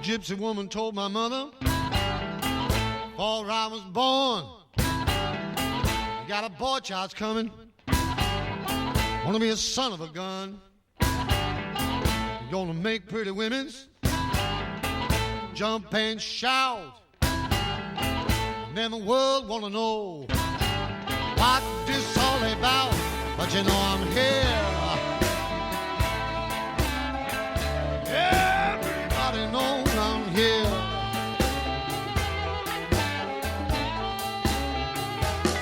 gypsy woman told my mother before I was born, you got a boy child's coming, wanna be a son of a gun. You're gonna make pretty women's jump and shout, and then the world wanna know what this all about. But you know I'm here. Everybody knows I'm here.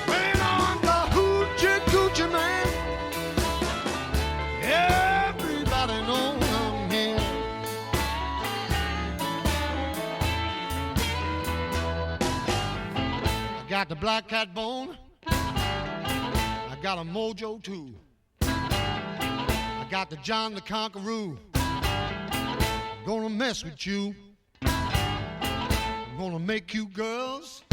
When I'm the hoochie coochie man, everybody knows I'm here. I got the black cat bone, I got a mojo too. I got the John the Conqueror. Gonna mess with you. I'm gonna make you girls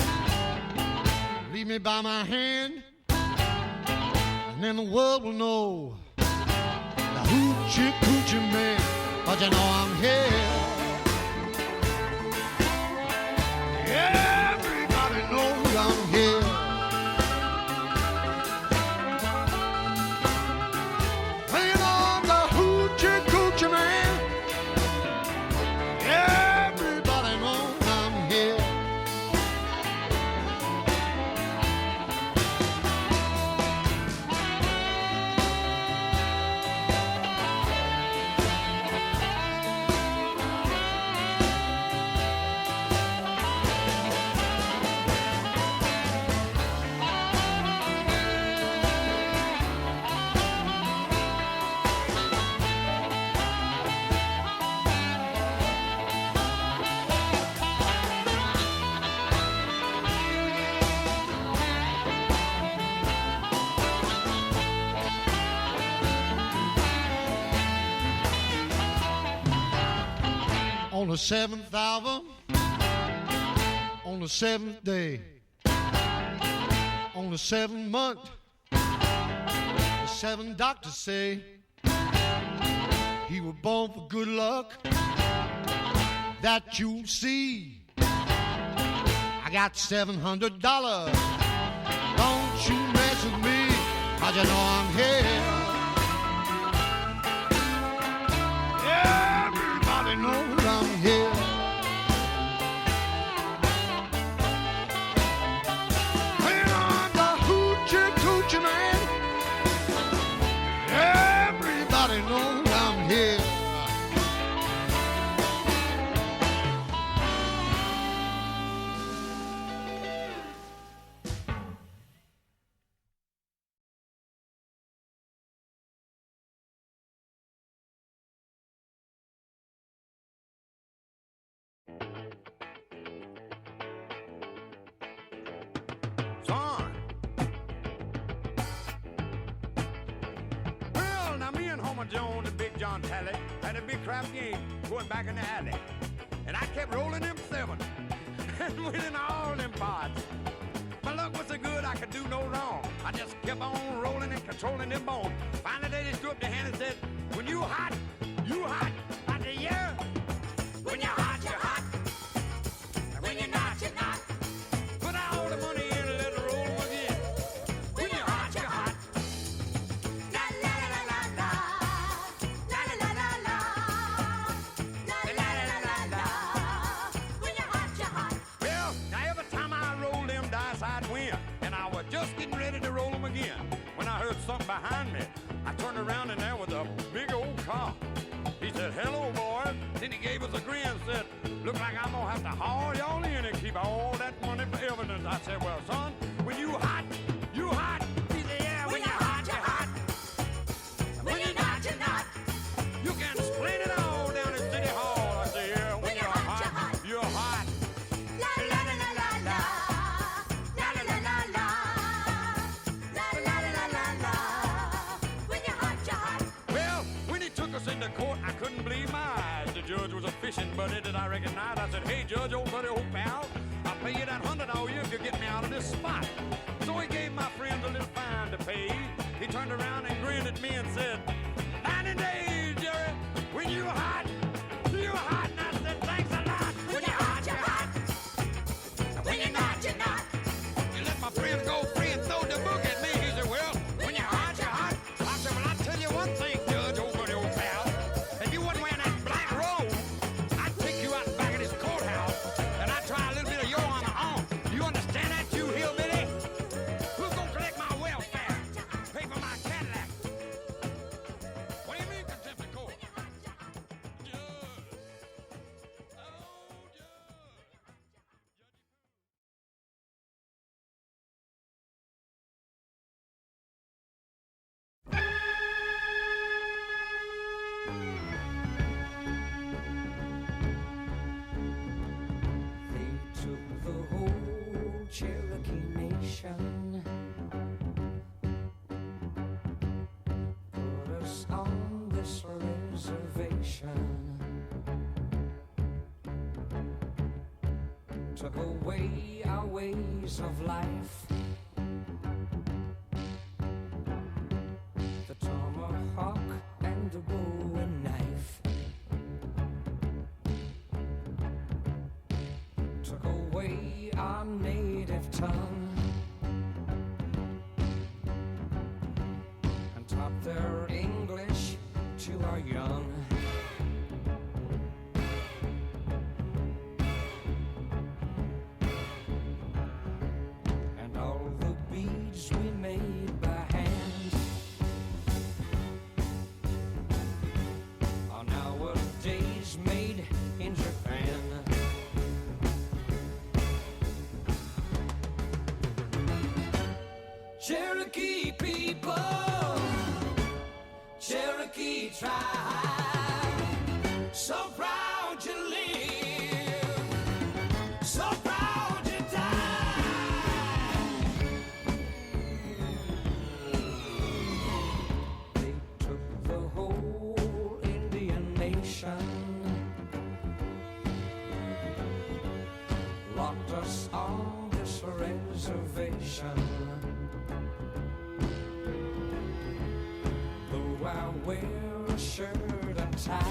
leave me by my hand, and then the world will know the hoochie coochie man. But you know I'm here. Everybody knows I'm here. Playing on the hoochie coochie man. Everybody knows I'm here. On the seventh hour, on the seventh day, on the seventh month, the seven doctors say he was born for good luck, that you'll see. I got $700, don't you mess with me, 'cause you know I'm here. Everybody knows I'm here. When I'm the hoochie coochie man, everybody knows I'm here. Son. Well, now me and Homer Jones and Big John Talley had a big crap game going back in the alley. And I kept rolling them seven and winning all them pots. My luck was so good I could do no wrong. I just kept on rolling and controlling them bones. Finally they just threw up their hand and said, when you hot, you hot. I said, yeah. When you're hot, you're hot. And when you're not, you're not. Put all the money in and let it roll again. When you're hot, you're hot. La la la la la. La la la la la. La la la la la. When you're hot, you're hot. Well, now every time I roll them dice, I'd win. And I was just getting ready to roll them again when I heard something behind me. I turned around and there was a big old car. He said, hello, boy. Then he gave us a grin and said, look like I'm going to have to haul y'all in and keep all that money for evidence. I said, well, son, when you hot, you hot. He said, yeah, when you're hot, you're hot. When you're not, you're not. You can explain it all down at City Hall. I said, yeah, when you're hot, you're hot. La la la la la la. La la la la la. La la la la la. When you're hot, you're hot. Well, when he took us into court, I couldn't believe my eyes. The judge was a fishing buddy that I recognized. I said, hey, Judge, old buddy, old pal, I'll pay you that $100 a year if you get me out of this spot. nation. Put us on this reservation. Took away our ways of life. The tomahawk and the Bowie knife. Took away our native tongue and taught their English to our young. And all the beads we made by hand are nowadays made in Japan. Cherokee people, Cherokee tribe, so proud you live, so proud you die. They took the whole Indian nation, locked us on this reservation. I wear a shirt and tie,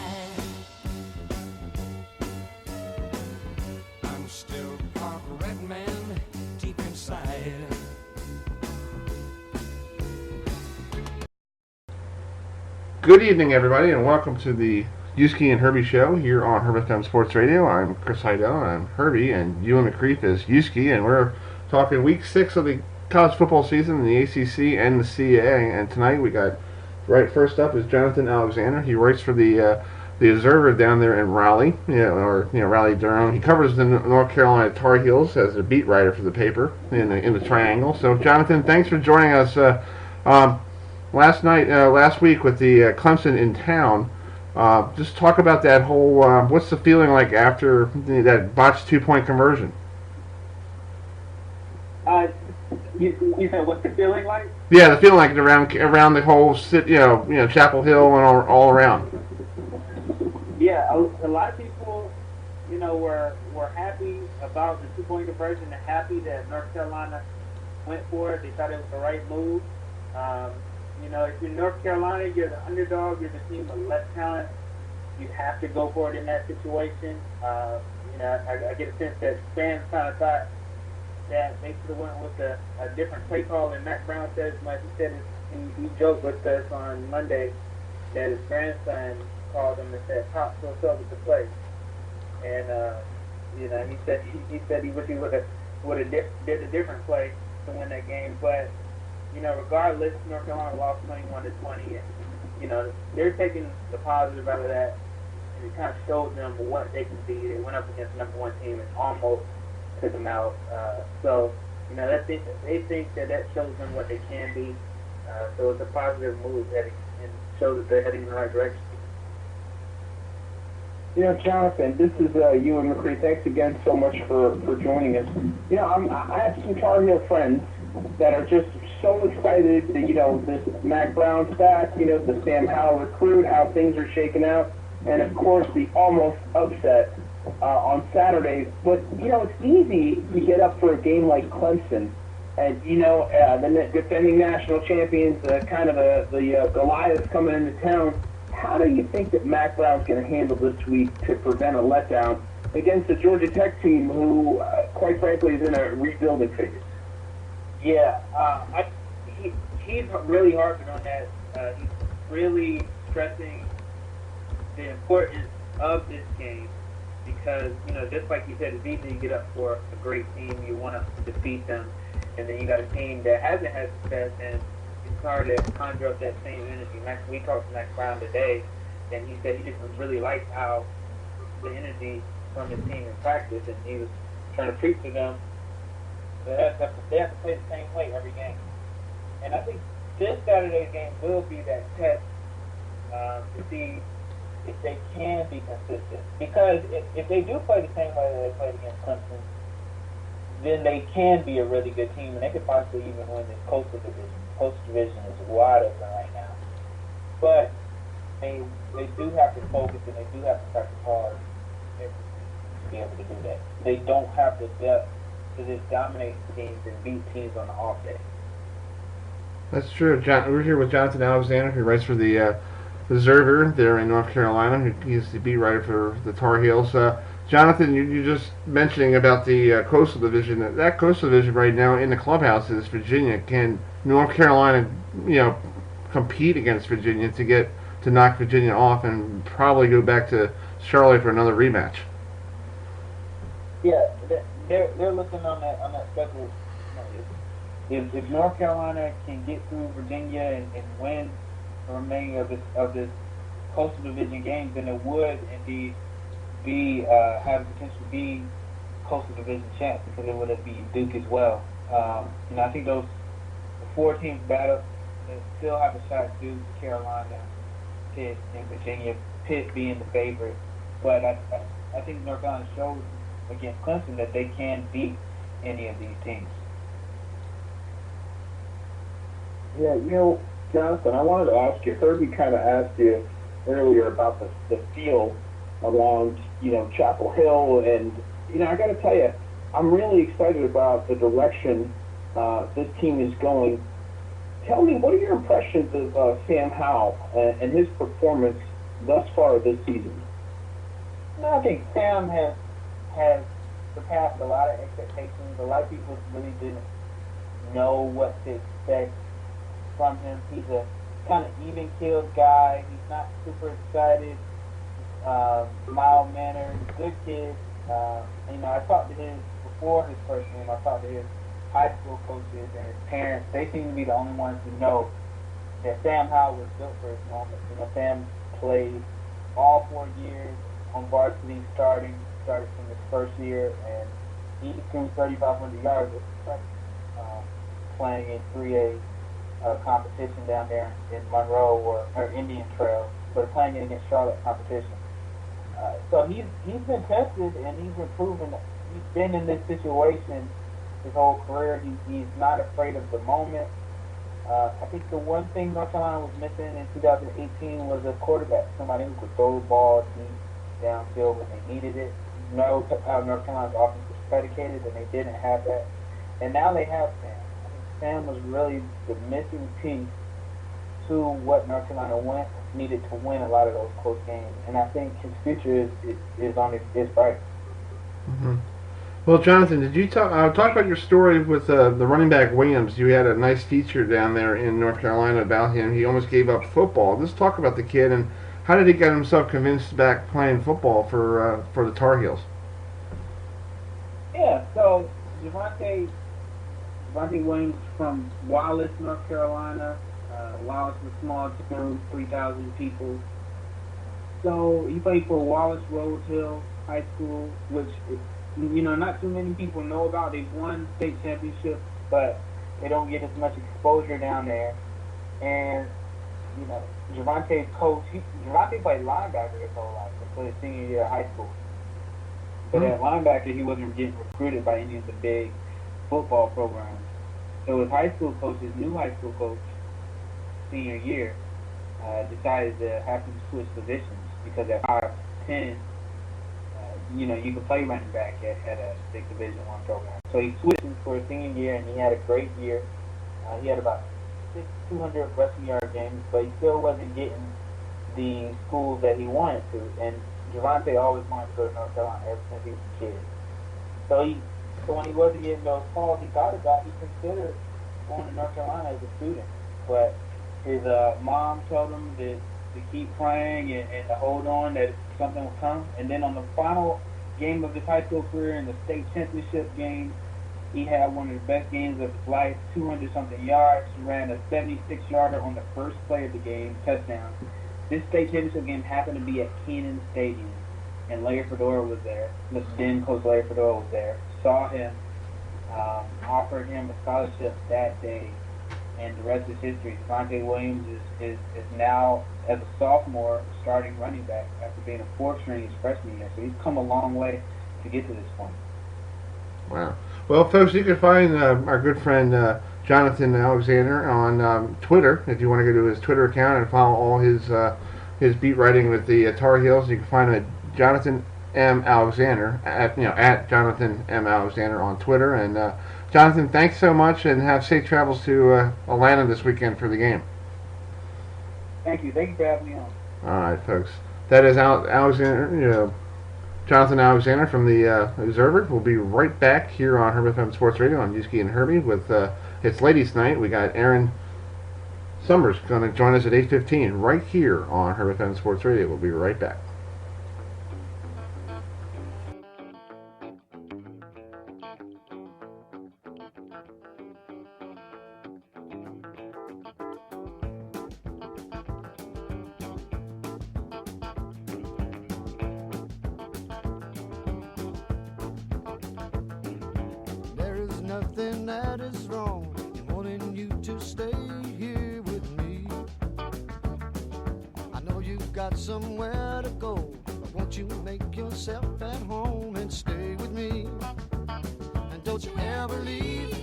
I'm still part red man deep inside. Good evening, everybody, and welcome to the Uski and Herbie Show here on HerbFM Sports Radio. I'm Chris Heidel, and I'm Herbie, and Ewan McCreef is Uski, and we're talking Week 6 of the college football season in the ACC and the CAA, and tonight we got right first up is Jonathan Alexander. He writes for the Observer down there in Raleigh, Raleigh, Durham. He covers the North Carolina Tar Heels as a beat writer for the paper in the Triangle. So, Jonathan, thanks for joining us. Last week with the Clemson in town, just talk about that whole. What's the feeling like after that botched 2-point conversion? You said what's the feeling like? Yeah, the feeling like around the whole Chapel Hill and all around. Yeah, a lot of people, were happy about the 2-point conversion and happy that North Carolina went for it. They thought it was the right move. If you're North Carolina, you're the underdog, you're the team with less talent. You have to go for it in that situation. I get a sense that fans kind of thought that they should have went with a different play call, and Matt Brown says, like he said, he joked with us on Monday that his grandson called him and said, "Pop, what's up with the play?" And he said he wish he would have did a different play to win that game. But regardless, North Carolina lost 21-20, and they're taking the positive out of that, and it kind of showed them what they can be. They went up against the number 1 team and almost took them out. They think that shows them what they can be. So it's a positive move and shows that they're heading in the right direction. Jonathan, this is Ewan McCree. Thanks again so much for joining us. I have some Tar Heel friends that are just so excited that, this Mac Brown stack, the Sam Howell recruit, how things are shaking out, and of course the almost upset on Saturday. But, it's easy to get up for a game like Clemson. And, the defending national champions, kind of the Goliaths coming into town. How do you think that Mac Brown's going to handle this week to prevent a letdown against the Georgia Tech team who, quite frankly, is in a rebuilding phase? Yeah, he's really harping on that. He's really stressing the importance of this game because, just like you said, it's easy to get up for a great team. You want to defeat them, and then you got a team that hasn't had success, and it's hard to conjure up that same energy. We talked to Max Brown today, and he said he just really liked how the energy from his team in practice, and he was trying to preach to them that they have to play the same way every game. And I think this Saturday's game will be that test to see if they can be consistent. Because if they do play the same way that they played against Clemson, then they can be a really good team, and they could possibly even win this Coastal Division. Coastal Division is wide open right now. But they do have to focus, and they do have to practice hard to be able to do that. They don't have the depth to just dominate teams and beat teams on the off day. That's true. We're here with Jonathan Alexander, who writes for the Observer there in North Carolina. He's the beat writer for the Tar Heels. Jonathan, you just mentioning about the Coastal Division. That Coastal Division right now in the clubhouse is Virginia. Can North Carolina, compete against Virginia to knock Virginia off and probably go back to Charlotte for another rematch? Yeah, they're looking on that schedule. If North Carolina can get through Virginia and win the remaining of this Coastal Division games, then it would indeed have the potential to be Coastal Division champs, because it would have beaten Duke as well. I think those 4 teams battle, they still have a shot. Duke, Carolina, Pitt, and Virginia. Pitt being the favorite, but I think North Carolina showed against Clemson that they can beat any of these teams. Yeah, Jonathan, I wanted to ask you, Herbie kind of asked you earlier about the field along, Chapel Hill, and, I got to tell you, I'm really excited about the direction this team is going. Tell me, what are your impressions of Sam Howell and his performance thus far this season? I think Sam has surpassed a lot of expectations. A lot of people really didn't know what to expect from him. He's a kind of even-keeled guy. He's not super excited, mild-mannered, good kid. I talked to his, before his first game, I talked to his high school coaches and his parents. They seem to be the only ones who know that Sam Howell was built for his moment. Sam played all 4 years on varsity, started from his first year, and he threw 3,500 yards playing in 3A competition down there in Monroe or Indian Trail, but playing it against Charlotte competition. So he's been tested, and he's been proven that he's been in this situation his whole career. He's not afraid of the moment. I think the one thing North Carolina was missing in 2018 was a quarterback, somebody who could throw the ball deep downfield when they needed it. You know how North Carolina's offense was predicated, and they didn't have that. And now they have Sam. I think Sam was really the missing piece to what North Carolina needed to win a lot of those close games. And I think his future is bright. Mm-hmm. Well, Jonathan, did you talk about your story with the running back Williams? You had a nice teacher down there in North Carolina about him. He almost gave up football. Let's talk about the kid, and how did he get himself convinced back playing football for the Tar Heels? Yeah, so Javonte Williams from Wallace, North Carolina. Wallace was a small town, 3,000 people. So he played for Wallace Rose Hill High School, which not too many people know about. They've won state championships, but they don't get as much exposure down there. And Javonte's coach, Javonte played linebacker his whole life until his senior year of high school. But at linebacker, he wasn't getting recruited by any of the big football programs. So his high school coach, his new high school coach, senior year, decided to have him switch positions because at 5'10", you can play running back at a big Division I program. So he switched for his senior year, and he had a great year. He had about 200 rushing yard games, but he still wasn't getting the schools that he wanted to. And Javonte always wanted to go to North Carolina ever since he was a kid. So when he wasn't getting those calls, he considered going to North Carolina as a student. But his mom told him to keep playing and to hold on, that something would come. And then on the final game of his high school career, in the state championship game, he had one of the best games of his life, 200-something yards, ran a 76-yarder on the first play of the game, touchdown. This state championship game happened to be at Kenan Stadium, and Larry Fedora was there. Then Coach Larry Fedora was there, saw him, offered him a scholarship that day, and the rest is history. Javonte Williams is now, as a sophomore, starting running back after being a fourth string his freshman year. So he's come a long way to get to this point. Wow. Well, folks, you can find our good friend Jonathan Alexander on Twitter. If you want to go to his Twitter account and follow all his beat writing with the Tar Heels, you can find him at Jonathan M. Alexander at Jonathan M. Alexander on Twitter. And Jonathan, thanks so much, and have safe travels to Atlanta this weekend for the game. Thank you. Thank you for having me on. All right, folks. That is Alexander. Jonathan Alexander from the Observer. We'll be right back here on HerbFM Sports Radio on Uski and Herbie with it's ladies' night. We got Aaron Summers going to join us at 8:15 right here on HerbFM Sports Radio. We'll be right back. Nothing that is wrong in wanting you to stay here with me. I know you've got somewhere to go, but won't you make yourself at home and stay with me? And don't you ever leave.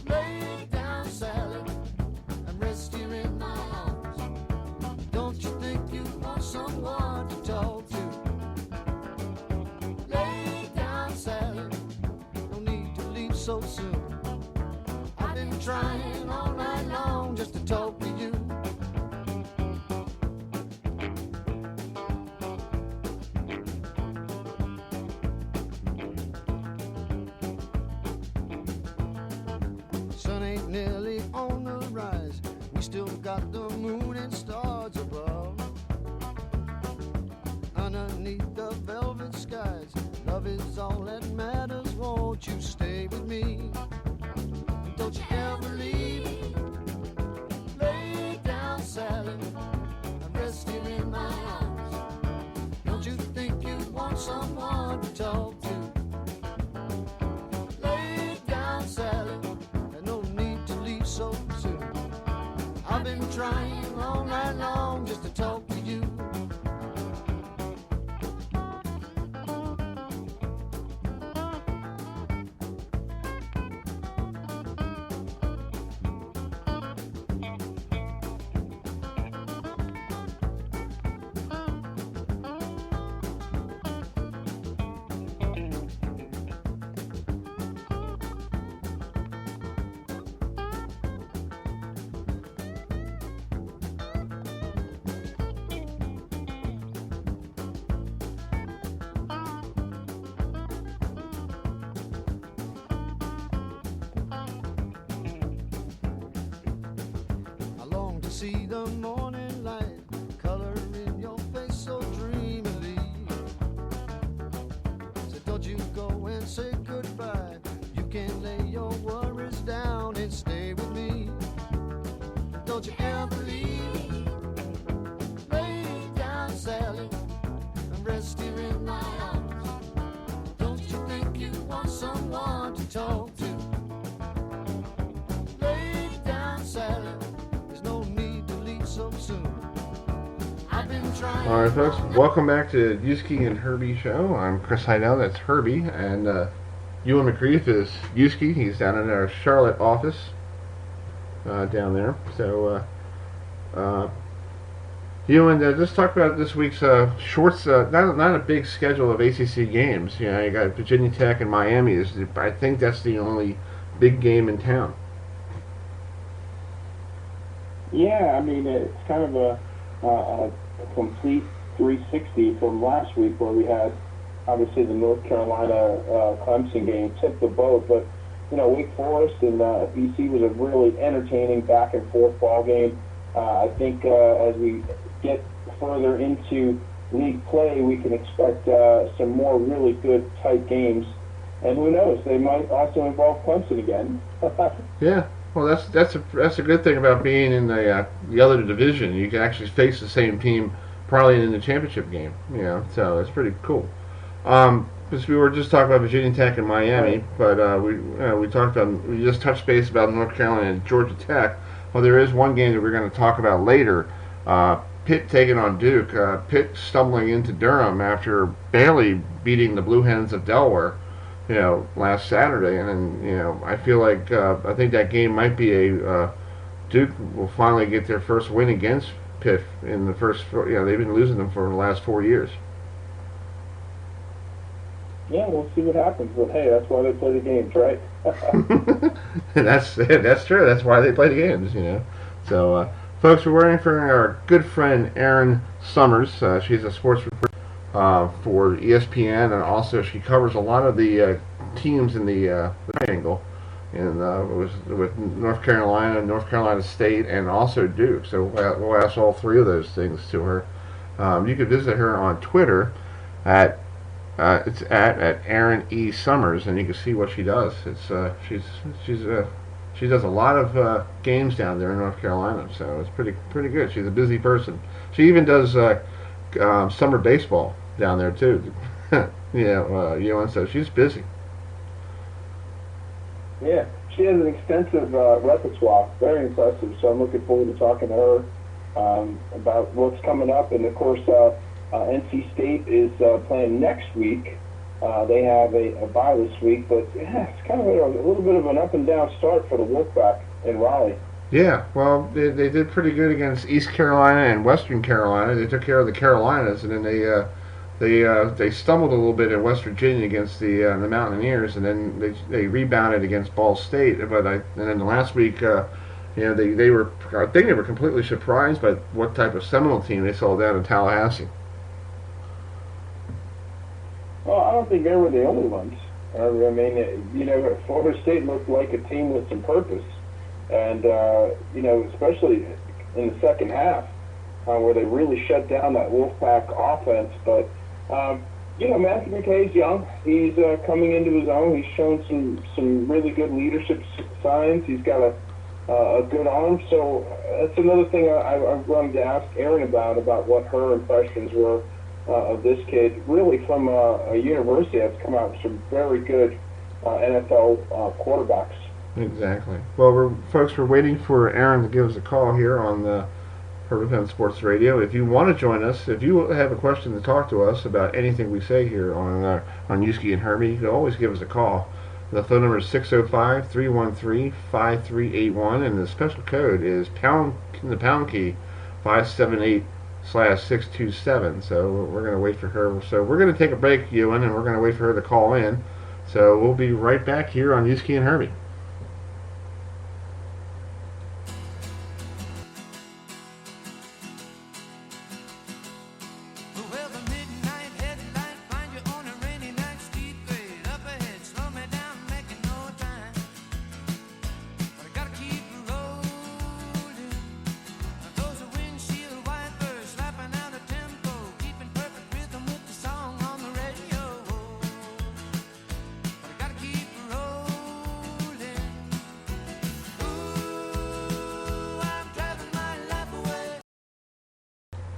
Lay down, Sally, and rest here in my arms. Don't you think you want someone to talk to? Lay down, Sally, so soon. I've been trying all night long just to talk to you. Sun ain't nearly on the rise. We still got the moon and stars above. Underneath the velvet skies, love is all that matters. Won't you stay with me? Don't you ever leave. Lay down, Sally, and rest here in my arms. Don't you think you want someone to talk to? Lay down, Sally, and no need to leave so soon. I've been trying all night long just to talk to you. See the morning light color in your face so dreamily. So don't you go and say goodbye. You can lay your worries down and stay with me. Don't you ever leave. Lay down, Sally, and rest here in my arms. Don't you think you want someone to talk to? Lay down, Sally, so soon. I've been trying. All right, folks, welcome back to Uski and Herbie Show. I'm Chris Heidel, that's Herbie, and Ewan McCreath is Uski. He's down in our Charlotte office down there. So, Ewan, just talk about this week's shorts. Not a big schedule of ACC games. You know, you got Virginia Tech and Miami. I think that's the only big game in town. Yeah, I mean, it's kind of a complete 360 from last week where we had, obviously, the North Carolina Clemson game tip the boat, but, you know, Wake Forest and BC was a really entertaining back-and-forth ball game. I think as we get further into league play, we can expect some more really good, tight games. And who knows, they might also involve Clemson again. Yeah. Well, that's a good thing about being in the other division. You can actually face the same team probably in the championship game. You know, so it's pretty cool. Because we were just talking about Virginia Tech and Miami, but we just touched base about North Carolina and Georgia Tech. Well, there is one game that we're going to talk about later. Pitt taking on Duke. Pitt stumbling into Durham after barely beating the Blue Hens of Delaware. last Saturday, and then I feel like I think that game might be a Duke will finally get their first win against Pitt in the first. They've been losing them for the last 4 years. Yeah, we'll see what happens. But hey, that's why they play the games, right? That's true. That's why they play the games. So, folks, we're waiting for our good friend Erin Summers. She's a sports reporter for ESPN, and also she covers a lot of the teams in the triangle. And it was with North Carolina State, and also Duke. So we'll ask all three of those things to her. You can visit her on Twitter at Erin E. Summers, and you can see what she does. She does a lot of games down there in North Carolina, so it's pretty good. She's a busy person. She even does summer baseball down there too. And so she's busy. Yeah, she has an extensive repertoire, very impressive. So I'm looking forward to talking to her about what's coming up, and of course. NC State is playing next week. They have a bye this week, but it's kind of a little bit of an up and down start for the Wolfpack in Raleigh. Yeah, well, they did pretty good against East Carolina and Western Carolina. They took care of the Carolinas, and then they stumbled a little bit in West Virginia against the Mountaineers, and then they rebounded against Ball State. And then last week. They were. I think they were completely surprised by what type of Seminole team they saw down in Tallahassee. Well, I don't think they were the only ones. I mean, Florida State looked like a team with some purpose, and especially in the second half, where they really shut down that Wolfpack offense. But Matthew McKay's young. He's coming into his own. He's shown some really good leadership signs. He's got a good arm. So that's another thing I'm going to ask Erin about what her impressions were of this kid, really from a university that's come out with some very good NFL quarterbacks. Exactly. Well, we're waiting for Erin to give us a call here on the HerbFM Sports Radio. If you want to join us, if you have a question to talk to us about anything we say here on Uski and Herbie, you can always give us a call. The phone number is 605-313-5381, and the special code is pound key 578/627. So we're going to wait for her. So we're going to take a break, Ewan, and we're going to wait for her to call in. So we'll be right back here on Uski and Herbie.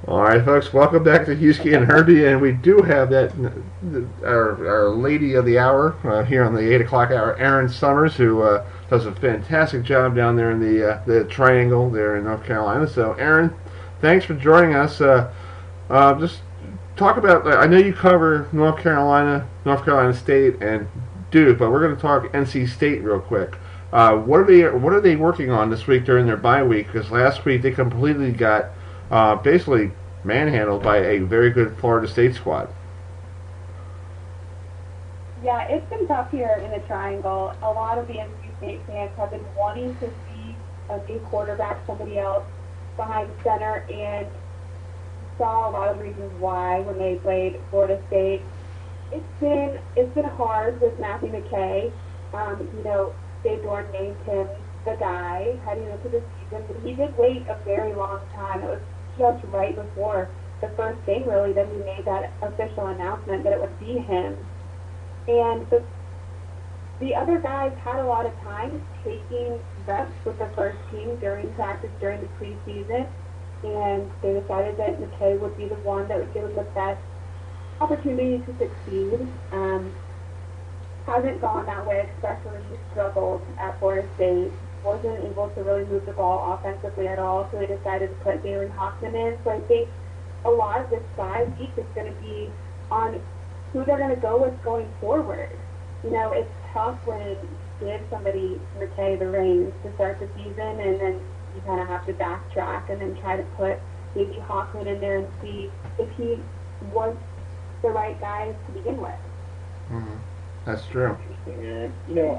All right, folks, welcome back to Uski and Herbie, and we do have our lady of the hour here on the 8 o'clock hour, Erin Summers, who does a fantastic job down there in the Triangle there in North Carolina. So, Erin, thanks for joining us. Just talk about. I know you cover North Carolina State, and Duke, but we're going to talk NC State real quick. What are they working on this week during their bye week? Because last week they completely got basically manhandled by a very good Florida State squad. Yeah, it's been tough here in the Triangle. A lot of the NC State fans have been wanting to see a new quarterback, somebody else behind center, and saw a lot of reasons why when they played Florida State. It's been hard with Matthew McKay. Dave Dorn named him the guy heading into the season, but he did wait a very long time. It was just right before the first game, really, that he made that official announcement that it would be him. And the other guys had a lot of time taking reps with the first team during practice, during the preseason, and they decided that McKay would be the one that would give them the best opportunity to succeed. Hasn't gone that way, especially he struggled at Florida State. Wasn't able to really move the ball offensively at all, so they decided to put Galen Hockman in. So I think a lot of this 5 week is going to be on who they're going to go with going forward. it's tough when you give somebody McKay the reins to start the season, and then you kind of have to backtrack and then try to put maybe Hockman in there and see if he was the right guy to begin with. Mm-hmm. That's true. Yeah.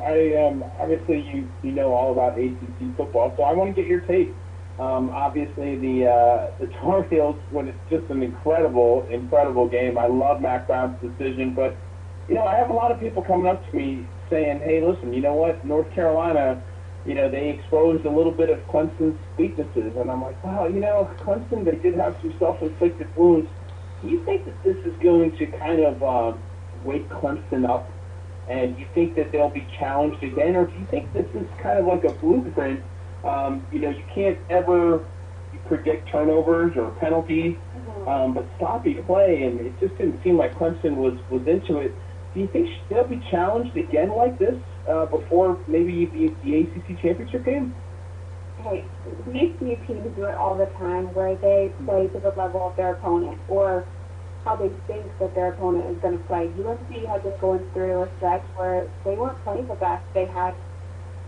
I obviously you know all about ACC football, so I want to get your take. Obviously, the Tar Heels, when it's just an incredible game. I love Mac Brown's decision, but I have a lot of people coming up to me saying, "Hey, listen, you know what? North Carolina, they exposed a little bit of Clemson's weaknesses," and I'm like, "Wow, Clemson, they did have some self-inflicted wounds. Do you think that this is going to kind of wake Clemson up, and you think that they'll be challenged again, or do you think this is kind of like a blueprint? You can't ever predict turnovers or penalties, but sloppy play, and it just didn't seem like Clemson was into it. Do you think they'll be challenged again like this before maybe the ACC championship game?" Hey, these two teams do it all the time where they play to the level of their opponent or how they think that their opponent is going to play. UNC has been going through a stretch where they weren't playing the best. They had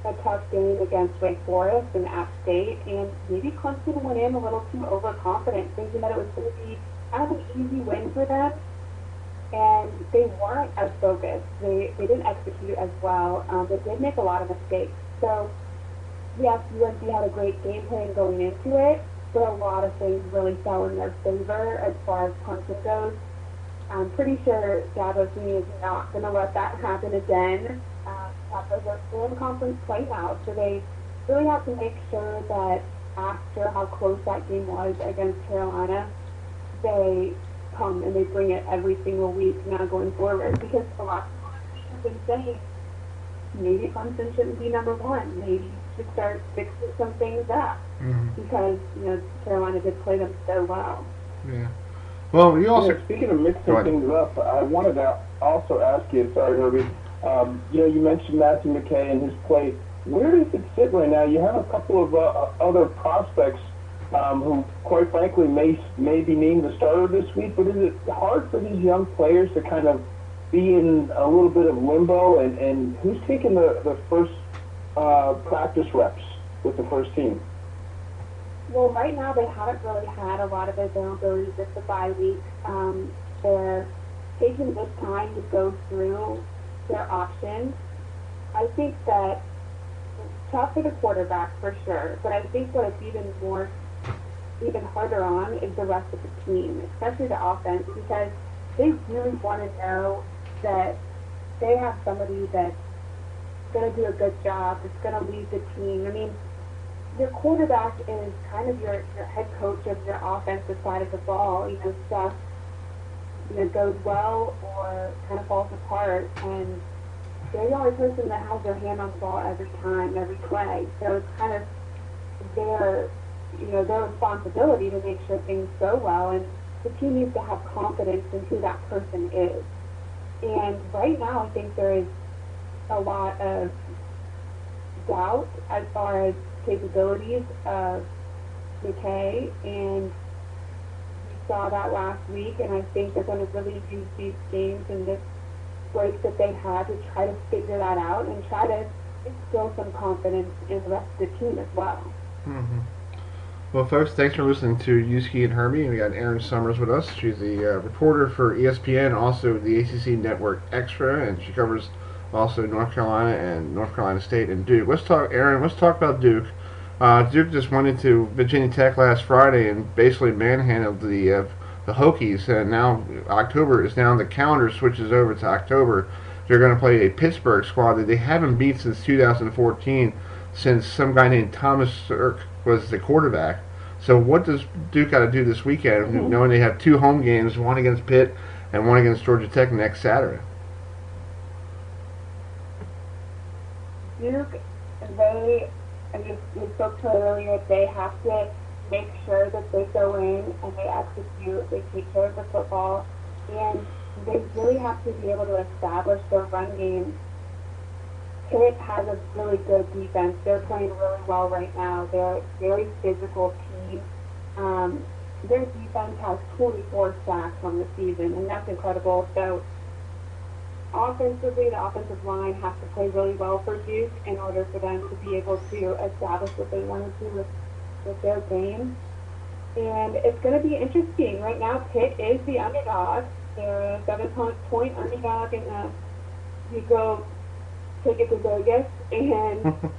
a tough game against Wake Forest and App State, and maybe Clemson went in a little too overconfident, thinking that it was going to be kind of an easy win for them, and they weren't as focused. They didn't execute as well. They did make a lot of mistakes. So, yes, UNC had a great game plan going into it, but a lot of things really fell in their favor as far as Clemson goes. I'm pretty sure Dabo Swinney is not going to let that happen again. Peppers are still in conference play now, so they really have to make sure that after how close that game was against Carolina, they come and they bring it every single week now going forward, because a lot of people have been saying maybe Clemson shouldn't be number one. Maybe you should start fixing some things up because Carolina did play them so well. Yeah. Well, you also speaking of mixing things up, I wanted to also ask you. Sorry, Herbie. You mentioned Matthew McKay and his play. Where does it sit right now? You have a couple of other prospects who, quite frankly, may be named the starter this week. But is it hard for these young players to kind of be in a little bit of limbo? And who's taking the first practice reps with the first team? Well, right now they haven't really had a lot of availability with the bye week. They're taking this time to go through their options. I think that it's tough for the quarterback for sure, but I think what it's even harder on is the rest of the team, especially the offense, because they really want to know that they have somebody that's going to do a good job, that's going to lead the team. I mean, your quarterback is kind of your head coach of your offensive side of the ball. Stuff goes well or kind of falls apart, and they're the only person that has their hand on the ball every time, every play. So it's kind of their responsibility to make sure things go well, and the team needs to have confidence in who that person is. And right now, I think there is a lot of doubt as far as capabilities of McKay, and we saw that last week, and I think they're going to really use these games and this break that they had to try to figure that out and try to instill some confidence in the rest of the team as well. Mm-hmm. Well, folks, thanks for listening to Uski and Herbie. We got Erin Summers with us. She's the reporter for ESPN, also the ACC Network Extra, and she covers also North Carolina and North Carolina State and Duke. Let's talk about Duke. Duke just went into Virginia Tech last Friday and basically manhandled the Hokies, and now October is down. The calendar switches over to October. They're going to play a Pittsburgh squad that they haven't beat since 2014, since some guy named Thomas Sirk was the quarterback. So what does Duke got to do this weekend, knowing they have two home games, one against Pitt and one against Georgia Tech next Saturday? Duke, we spoke to earlier, they have to make sure that they go in and they execute, they take care of the football, and they really have to be able to establish their run game. Pitt has a really good defense. They're playing really well right now. They're a very physical team. Their defense has 24 sacks on the season, and that's incredible. So offensively, the offensive line has to play really well for Duke in order for them to be able to establish what they want to do with their game. And it's going to be interesting. Right now, Pitt is the underdog. They're a 7-point underdog, and you go take it to Vegas, and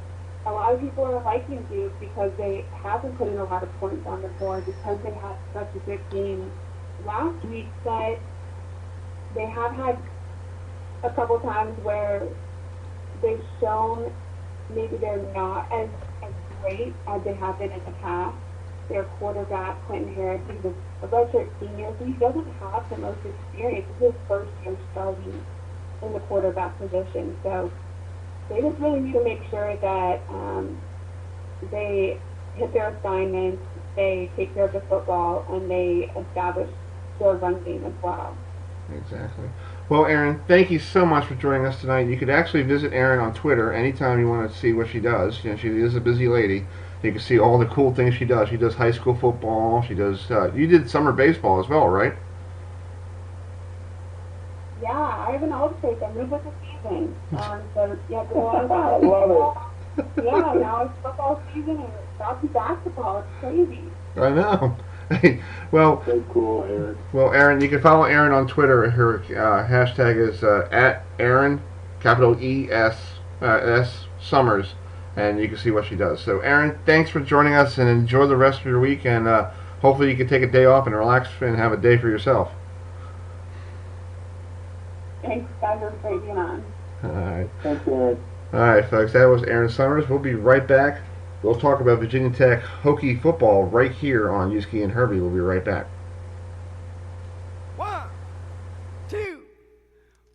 a lot of people are liking Duke because they haven't put in a lot of points on the board because they had such a good game last week. But they have had a couple times where they've shown maybe they're not as great as they have been in the past. Their quarterback, Quentin Harris, he's a redshirt senior, so he doesn't have the most experience. It's his first year starting in the quarterback position. So they just really need to make sure that they hit their assignments, they take care of the football, and they establish their run game as well. Exactly. Well, Erin, thank you so much for joining us tonight. You could actually visit Erin on Twitter anytime you want to see what she does. You know, she is a busy lady. You can see all the cool things she does. She does high school football. She does. You did summer baseball as well, right? Yeah, I have an old take. I'm new with the season. So yeah, go on. I love it. Yeah, now it's football season and it's about to basketball. It's crazy. I know. Well, So cool, Eric. well, Erin, you can follow Erin on Twitter. Her hashtag is at Erin, capital S Summers, and you can see what she does. So, Erin, thanks for joining us, and enjoy the rest of your week, and hopefully you can take a day off and relax and have a day for yourself. Thanks, guys, for being on. All right. Thanks, Eric. All right, folks, that was Erin Summers. We'll be right back. We'll talk about Virginia Tech Hokie football right here on Uski and Herbie. We'll be right back. 1, 2,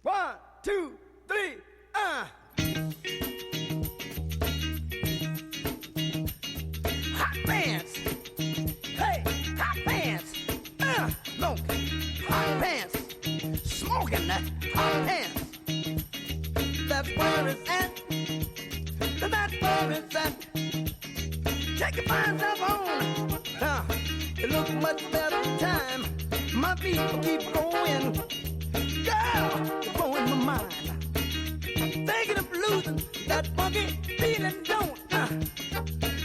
1, 2, 3, Hot pants. Hey, hot pants. Look, hot pants. Smoking that hot pants. That's where it's at. That's where it's at. Check your fine stuff on. It looks much better time. My feet will keep going. Girl, you're blowing my mind. Thinking of losing that funky feeling, don't.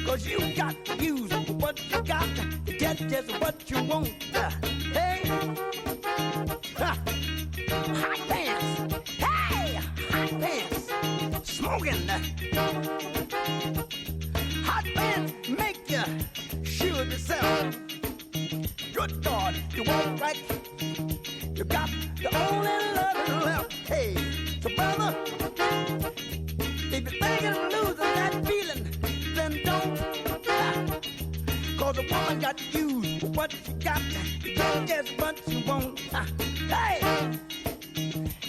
Cause you got to use what you got to get just what you want. Hey, hot pants. Hey, hot pants. Smoking. Hot pants make you sure of yourself. Good God, you walk right. You got the only love left. Hey, so brother, if you're thinking of losing that feeling, then don't. Cause a woman got to use what she got to get just what she wants. Hey,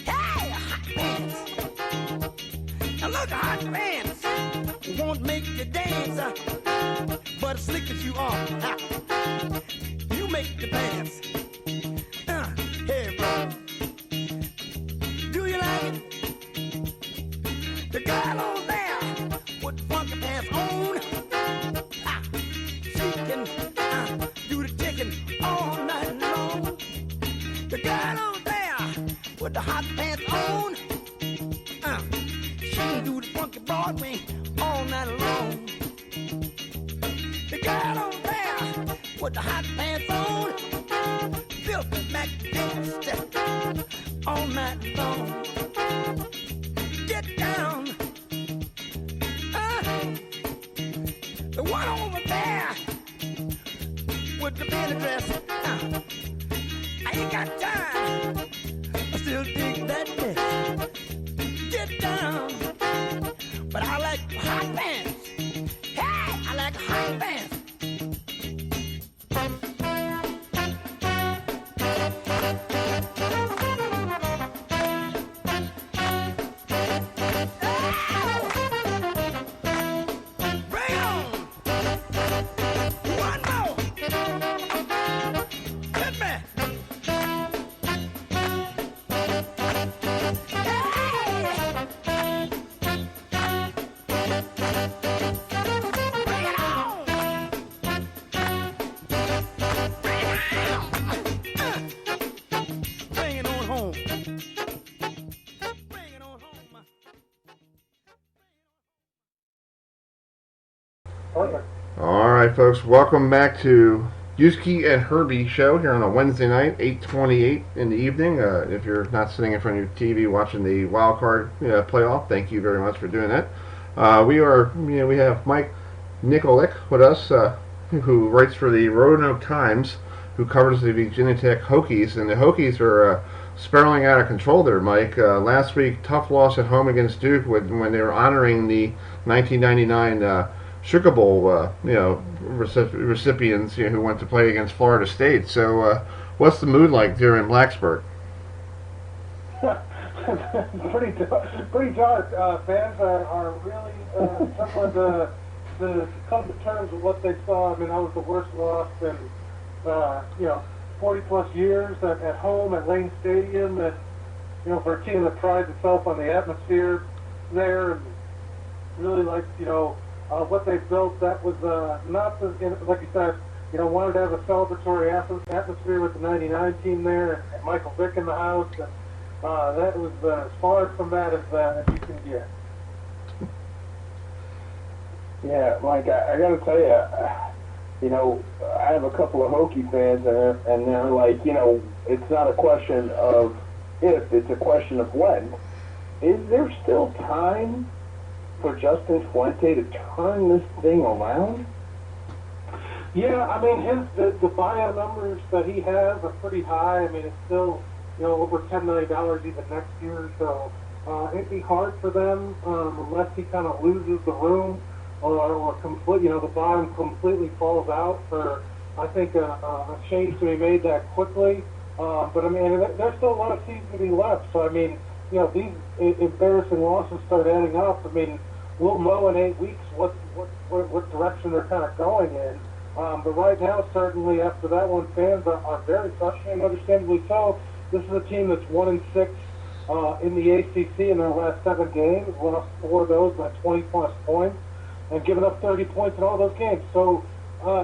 hey, hot pants. Now look, hot pants won't make you dance, but as slick as you are, you make the pants. Hey, bro, do you like it? The girl on there with funky pants on, she can do the ticking all night long. The girl on there with the hot pants on, she can do the funky Broadway all night long. The girl on there with the hot pants on, filthy Mac dance all night long. Get down. The one over there with the belly dress. I ain't got time. I still dig that dress. Get down. But I like hot pants. Hey, I like hot pants. Bring on. One more. Hit me. Hey. Perfect. All right, folks, welcome back to Uski and Herbie Show here on a Wednesday night, 8:28 in the evening. If you're not sitting in front of your TV watching the wild card playoff, thank you very much for doing that. We have Mike Nikolic with us, who writes for the Roanoke Times, who covers the Virginia Tech Hokies, and the Hokies are spiraling out of control there, Mike. Last week, tough loss at home against Duke when they were honoring the 1999 Sugar Bowl, recipients who went to play against Florida State. So, what's the mood like there in Blacksburg? pretty dark. Fans are really struggling to come to terms with what they saw. I mean, that was the worst loss in 40 plus years at home at Lane Stadium, and for a team that prides itself on the atmosphere there, and really like what they built. That was not like you said. Wanted to have a celebratory atmosphere with the '99 team there, and Michael Vick in the house, and that was as far from that as you can get. Yeah, Mike, I got to tell you, I have a couple of Hokie fans, and they're like, it's not a question of if, it's a question of when. Is there still time for Justin Fuente to turn this thing around? Yeah, I mean, the buyout numbers that he has are pretty high. I mean, it's still, over $10 million even next year, so it'd be hard for them unless he kind of loses the room or the bottom completely falls out for, I think, a change to be made that quickly. But I mean, there's still a lot of season to be left. So I mean, these embarrassing losses start adding up. I mean, we'll know in 8 weeks what direction they're kind of going in. But right now, certainly after that one, fans are very frustrated, understandably so. This is a team that's 1-6 in the ACC in their last 7 games, lost 4 of those by 20-plus points, and given up 30 points in all those games. So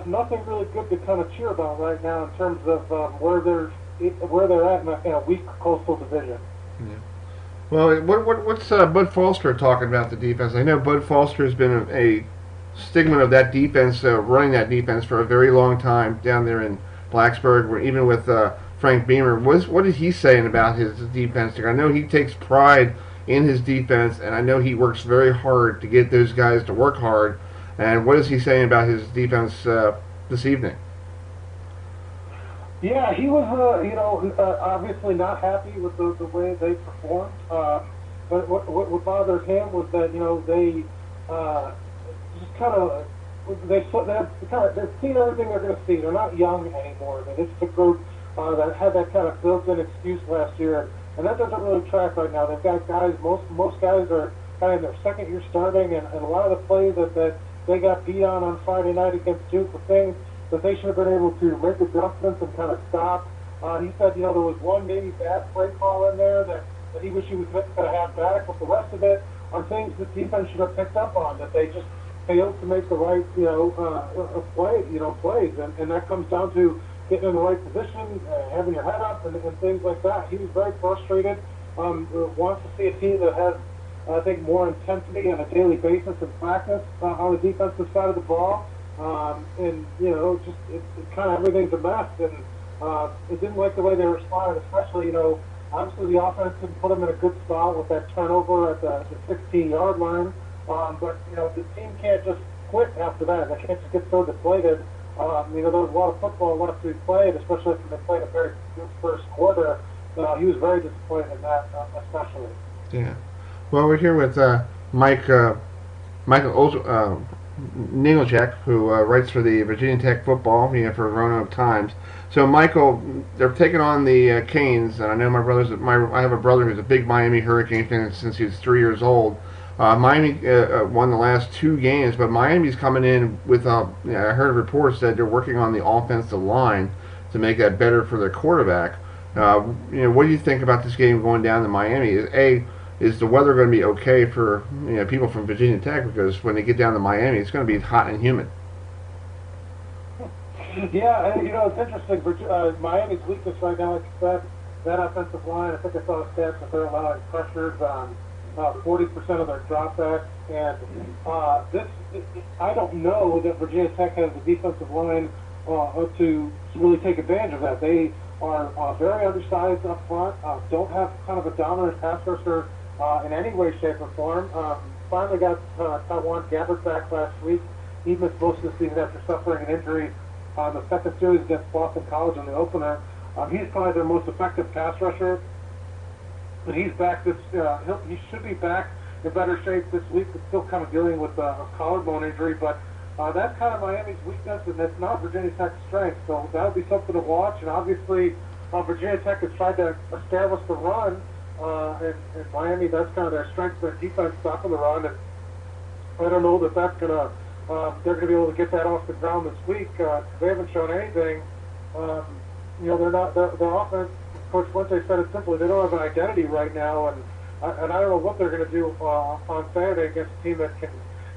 nothing really good to kind of cheer about right now in terms of where they're at in a weak Coastal Division. Yeah. Well, what's Bud Foster talking about the defense? I know Bud Foster has been a stigma of that defense, running that defense for a very long time down there in Blacksburg, where even with Frank Beamer. What is he saying about his defense? I know he takes pride in his defense, and I know he works very hard to get those guys to work hard. And what is he saying about his defense this evening? Yeah, he was, obviously not happy with the way they performed. But what bothered him was that, they just they've seen everything they're going to see. They're not young anymore. This is a group that had that kind of built-in excuse last year, and that doesn't really track right now. They've got guys. Most guys are kind of in their second year starting, and a lot of the plays that they got beat on Friday night against Duke were things that they should have been able to make adjustments and kind of stop. He said, there was one maybe bad play call in there that he wished he could have had back, but the rest of it are things that defense should have picked up on, that they just failed to make the right, plays, and that comes down to getting in the right position, having your head up, and things like that. He was very frustrated. Wants to see a team that has, I think, more intensity on a daily basis in practice on the defensive side of the ball. It kind of everything's a mess, and it didn't like the way they responded, especially, obviously the offense didn't put them in a good spot with that turnover at the 16-yard line. But the team can't just quit after that. They can't just get so deflated. There was a lot of football left to be played, especially if they played a very good first quarter. He was very disappointed in that, especially. Yeah. Well, we're here with Michael Ningelchek, who writes for the Virginia Tech Football, for Roanoke Times. So, Michael, they're taking on the Canes, and I know I have a brother who's a big Miami Hurricane fan since he was 3 years old. Miami won the last 2 games, but Miami's coming in with, I heard reports that they're working on the offensive line to make that better for their quarterback. What do you think about this game going down to Miami? Is the weather going to be okay for people from Virginia Tech? Because when they get down to Miami, it's going to be hot and humid. Yeah, and it's interesting. Miami's weakness right now, like you said, that offensive line. I think I saw a stat that they're allowing pressures on 40% of their dropbacks. And I don't know that Virginia Tech has the defensive line to really take advantage of that. They are very undersized up front, don't have kind of a dominant pass rusher in any way, shape, or form. Finally got Taiwan Gabbert back last week. He missed most of the season after suffering an injury on the second series against Boston College in the opener. He's probably their most effective pass rusher. But he's back he should be back in better shape this week, but still kind of dealing with a collarbone injury. But that's kind of Miami's weakness, and that's not Virginia Tech's strength. So that'll be something to watch. And obviously, Virginia Tech has tried to establish the run, and Miami, that's kind of their strength, their defense stopping the run. And I don't know that that's going to, they're going to be able to get that off the ground this week. They haven't shown anything. They're not, their offense, Coach Fuente said it simply, they don't have an identity right now, and I don't know what they're going to do on Saturday against a team that can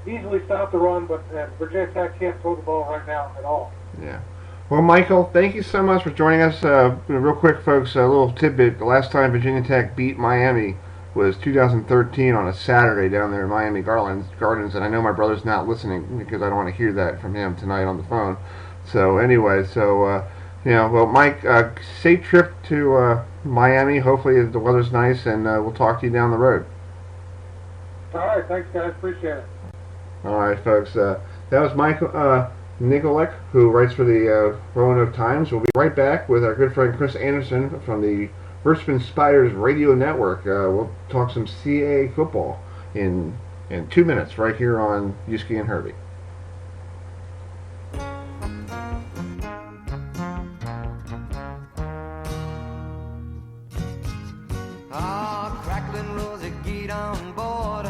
easily stop the run, but Virginia Tech can't throw the ball right now at all. Yeah. Well, Michael, thank you so much for joining us. Real quick, folks, a little tidbit. The last time Virginia Tech beat Miami was 2013 on a Saturday down there in Miami Gardens, and I know my brother's not listening because I don't want to hear that from him tonight on the phone. So anyway, well, Mike, safe trip to Miami. Hopefully the weather's nice, and we'll talk to you down the road. All right, thanks, guys. Appreciate it. All right, folks. That was Michael Nikolek, who writes for the Roanoke Times. We'll be right back with our good friend Chris Anderson from the HerbFM Spiders Radio Network. We'll talk some CAA football in 2 minutes right here on Uski and Herbie. Crackling Rosie, get on board.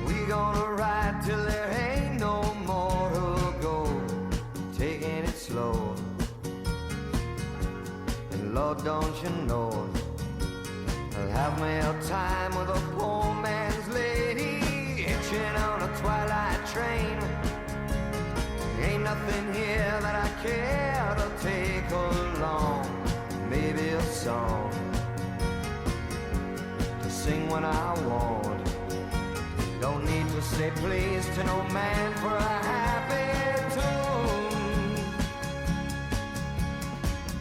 We gonna ride till there ain't no more to go. Taking it slow. And Lord, don't you know, I'll have me a time with a poor man's lady, hitching on a twilight train. Ain't nothing here that I care to take along. Maybe a song sing when I want. Don't need to say please to no man for a happy tune.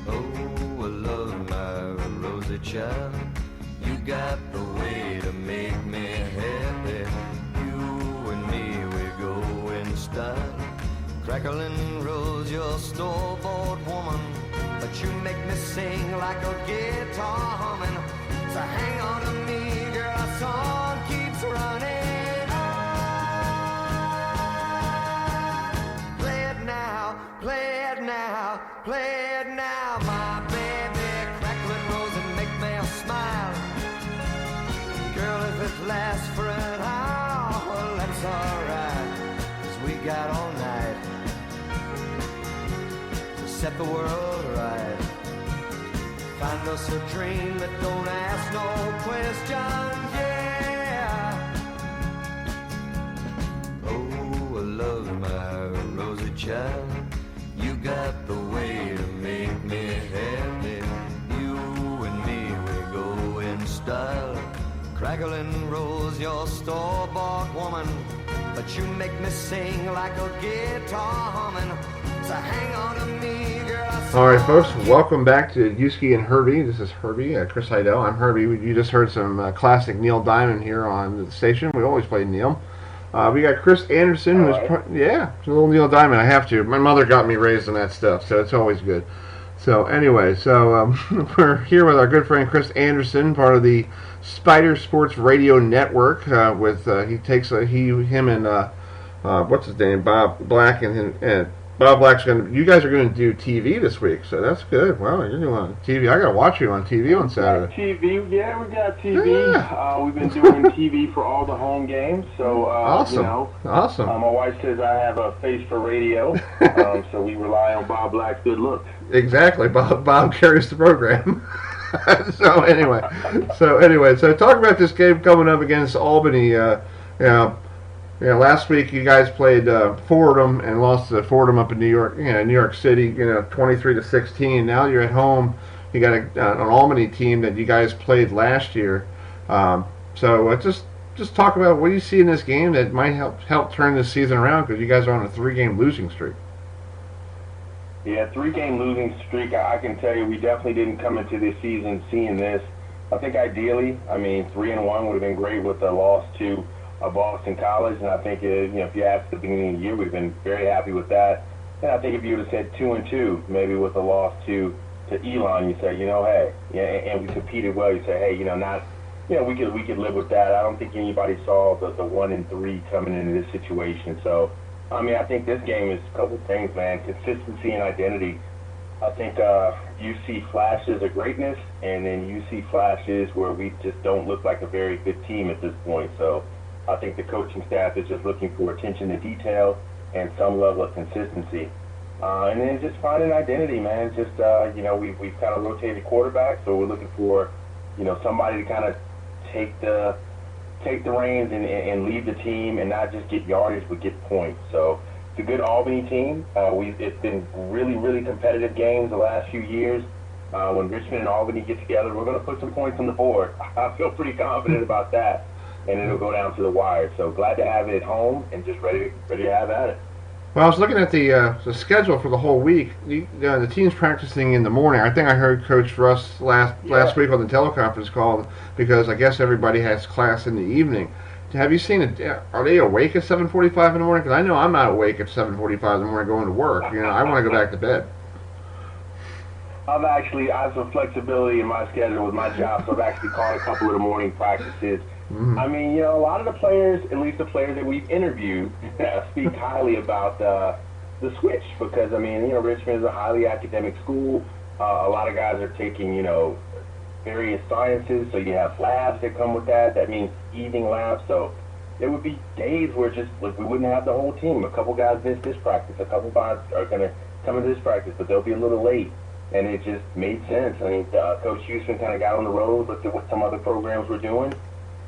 Oh, I love my Rosie child. You got the way to make me happy. You and me, we go in style. Crackling Rose, you're a store-bought woman, but you make me sing like a guitar humming. So hang on to me, girl, our song keeps running on. Play it now, play it now, play it now, my baby. Crackling Rose and make me smile. Girl, if it lasts for an hour, well, that's alright, 'cause we got all night to set the world right. Find us a dream that don't ask no questions, yeah. Oh, I love my Rosie child. You got the way to make me happy. You and me, we go in style. Crackling Rose, you're a store-bought woman, but you make me sing like a guitar humming. So hang on to me, girl. All right, folks, welcome back to Uski and Herbie. This is Herbie, Chris Heidel. I'm Herbie. You just heard some classic Neil Diamond here on the station. We always play Neil. We got Chris Anderson, who's it's a little Neil Diamond. I have to. My mother got me raised on that stuff, so it's always good. So anyway, we're here with our good friend Chris Anderson, part of the Spider Sports Radio Network. Him and what's his name, Bob Black, and Bob Black's you guys are going to do TV this week, so that's good. Wow, you're doing TV. I got to watch you on TV on Saturday. TV, yeah, we got TV. Yeah. We've been doing TV for all the home games, so awesome. Awesome. My wife says I have a face for radio, so we rely on Bob Black's good look. Exactly. Bob carries the program. So anyway, talk about this game coming up against Albany. Last week you guys played Fordham and lost to Fordham up in New York City, 23-16. Now you're at home. You got an Albany team that you guys played last year. So just talk about what you see in this game that might help turn this season around, because you guys are on a 3-game losing streak. Yeah, 3-game losing streak. I can tell you, we definitely didn't come into this season seeing this. I think ideally, 3-1 would have been great with the loss to Boston College, and I think if you asked at the beginning of the year, we've been very happy with that. And I think if you would have said 2-2, maybe with the loss to Elon, you say, hey, and we competed well. You say, hey, we could live with that. I don't think anybody saw the 1-3 coming into this situation. So, I think this game is a couple of things, man. Consistency and identity. I think you see flashes of greatness, and then you see flashes where we just don't look like a very good team at this point. So I think the coaching staff is just looking for attention to detail and some level of consistency. And then just finding identity, man. Just, we've kind of rotated quarterback, so we're looking for, somebody to kind of take the reins and lead the team and not just get yardage but get points. So it's a good Albany team. It's been really, really competitive games the last few years. When Richmond and Albany get together, we're going to put some points on the board. I feel pretty confident about that, and it'll go down to the wire. So glad to have it at home and just ready to have at it. Well, I was looking at the schedule for the whole week. The team's practicing in the morning. I think I heard Coach Russ last week on the teleconference call, because I guess everybody has class in the evening. Have you seen it? Are they awake at 7:45 in the morning? Because I know I'm not awake at 7:45 in the morning going to work. I want to go back to bed. I have some flexibility in my schedule with my job, so I've actually caught a couple of the morning practices. Mm-hmm. A lot of the players, at least the players that we've interviewed, speak highly about the switch, because, Richmond is a highly academic school. A lot of guys are taking, various sciences, so you have labs that come with that. That means evening labs. So there would be days where we wouldn't have the whole team. A couple guys miss this practice. A couple guys are going to come into this practice, but they'll be a little late. And it just made sense. Coach Houston kind of got on the road, looked at what some other programs were doing,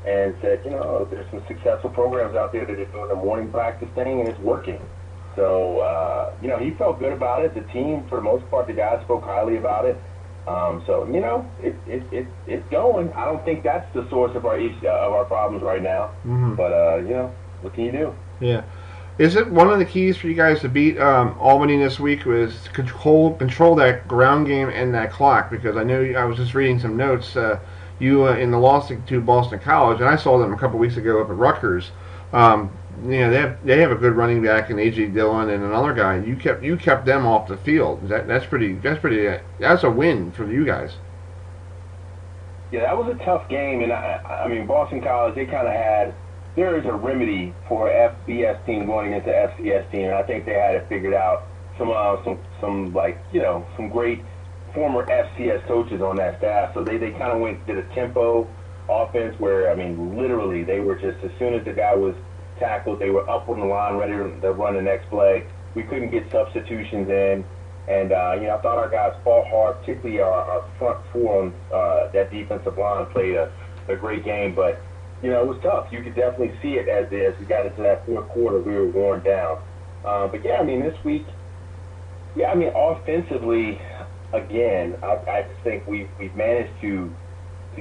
and said, there's some successful programs out there that are doing the morning practice thing, and it's working. So, he felt good about it. The team, for the most part, the guys spoke highly about it. It's going. I don't think that's the source of our problems right now. Mm-hmm. But, what can you do? Yeah. Is it one of the keys for you guys to beat Albany this week was control that ground game and that clock? Because I know I was just reading some notes. In the loss to Boston College, and I saw them a couple weeks ago up at Rutgers. They have a good running back in A.J. Dillon and another guy. You kept them off the field. That's a win for you guys. Yeah, that was a tough game, and Boston College, they kind of had. There is a remedy for FBS team going into FCS team, and I think they had it figured out. Some great former FCS coaches on that staff, so they kind of did a tempo offense where, literally they were just, as soon as the guy was tackled, they were up on the line ready to run the next play. We couldn't get substitutions in, and I thought our guys fought hard, particularly our front four on that defensive line played a great game, but it was tough. You could definitely see it as we got into that fourth quarter, we were worn down. But this week, offensively, again, I just think we've managed to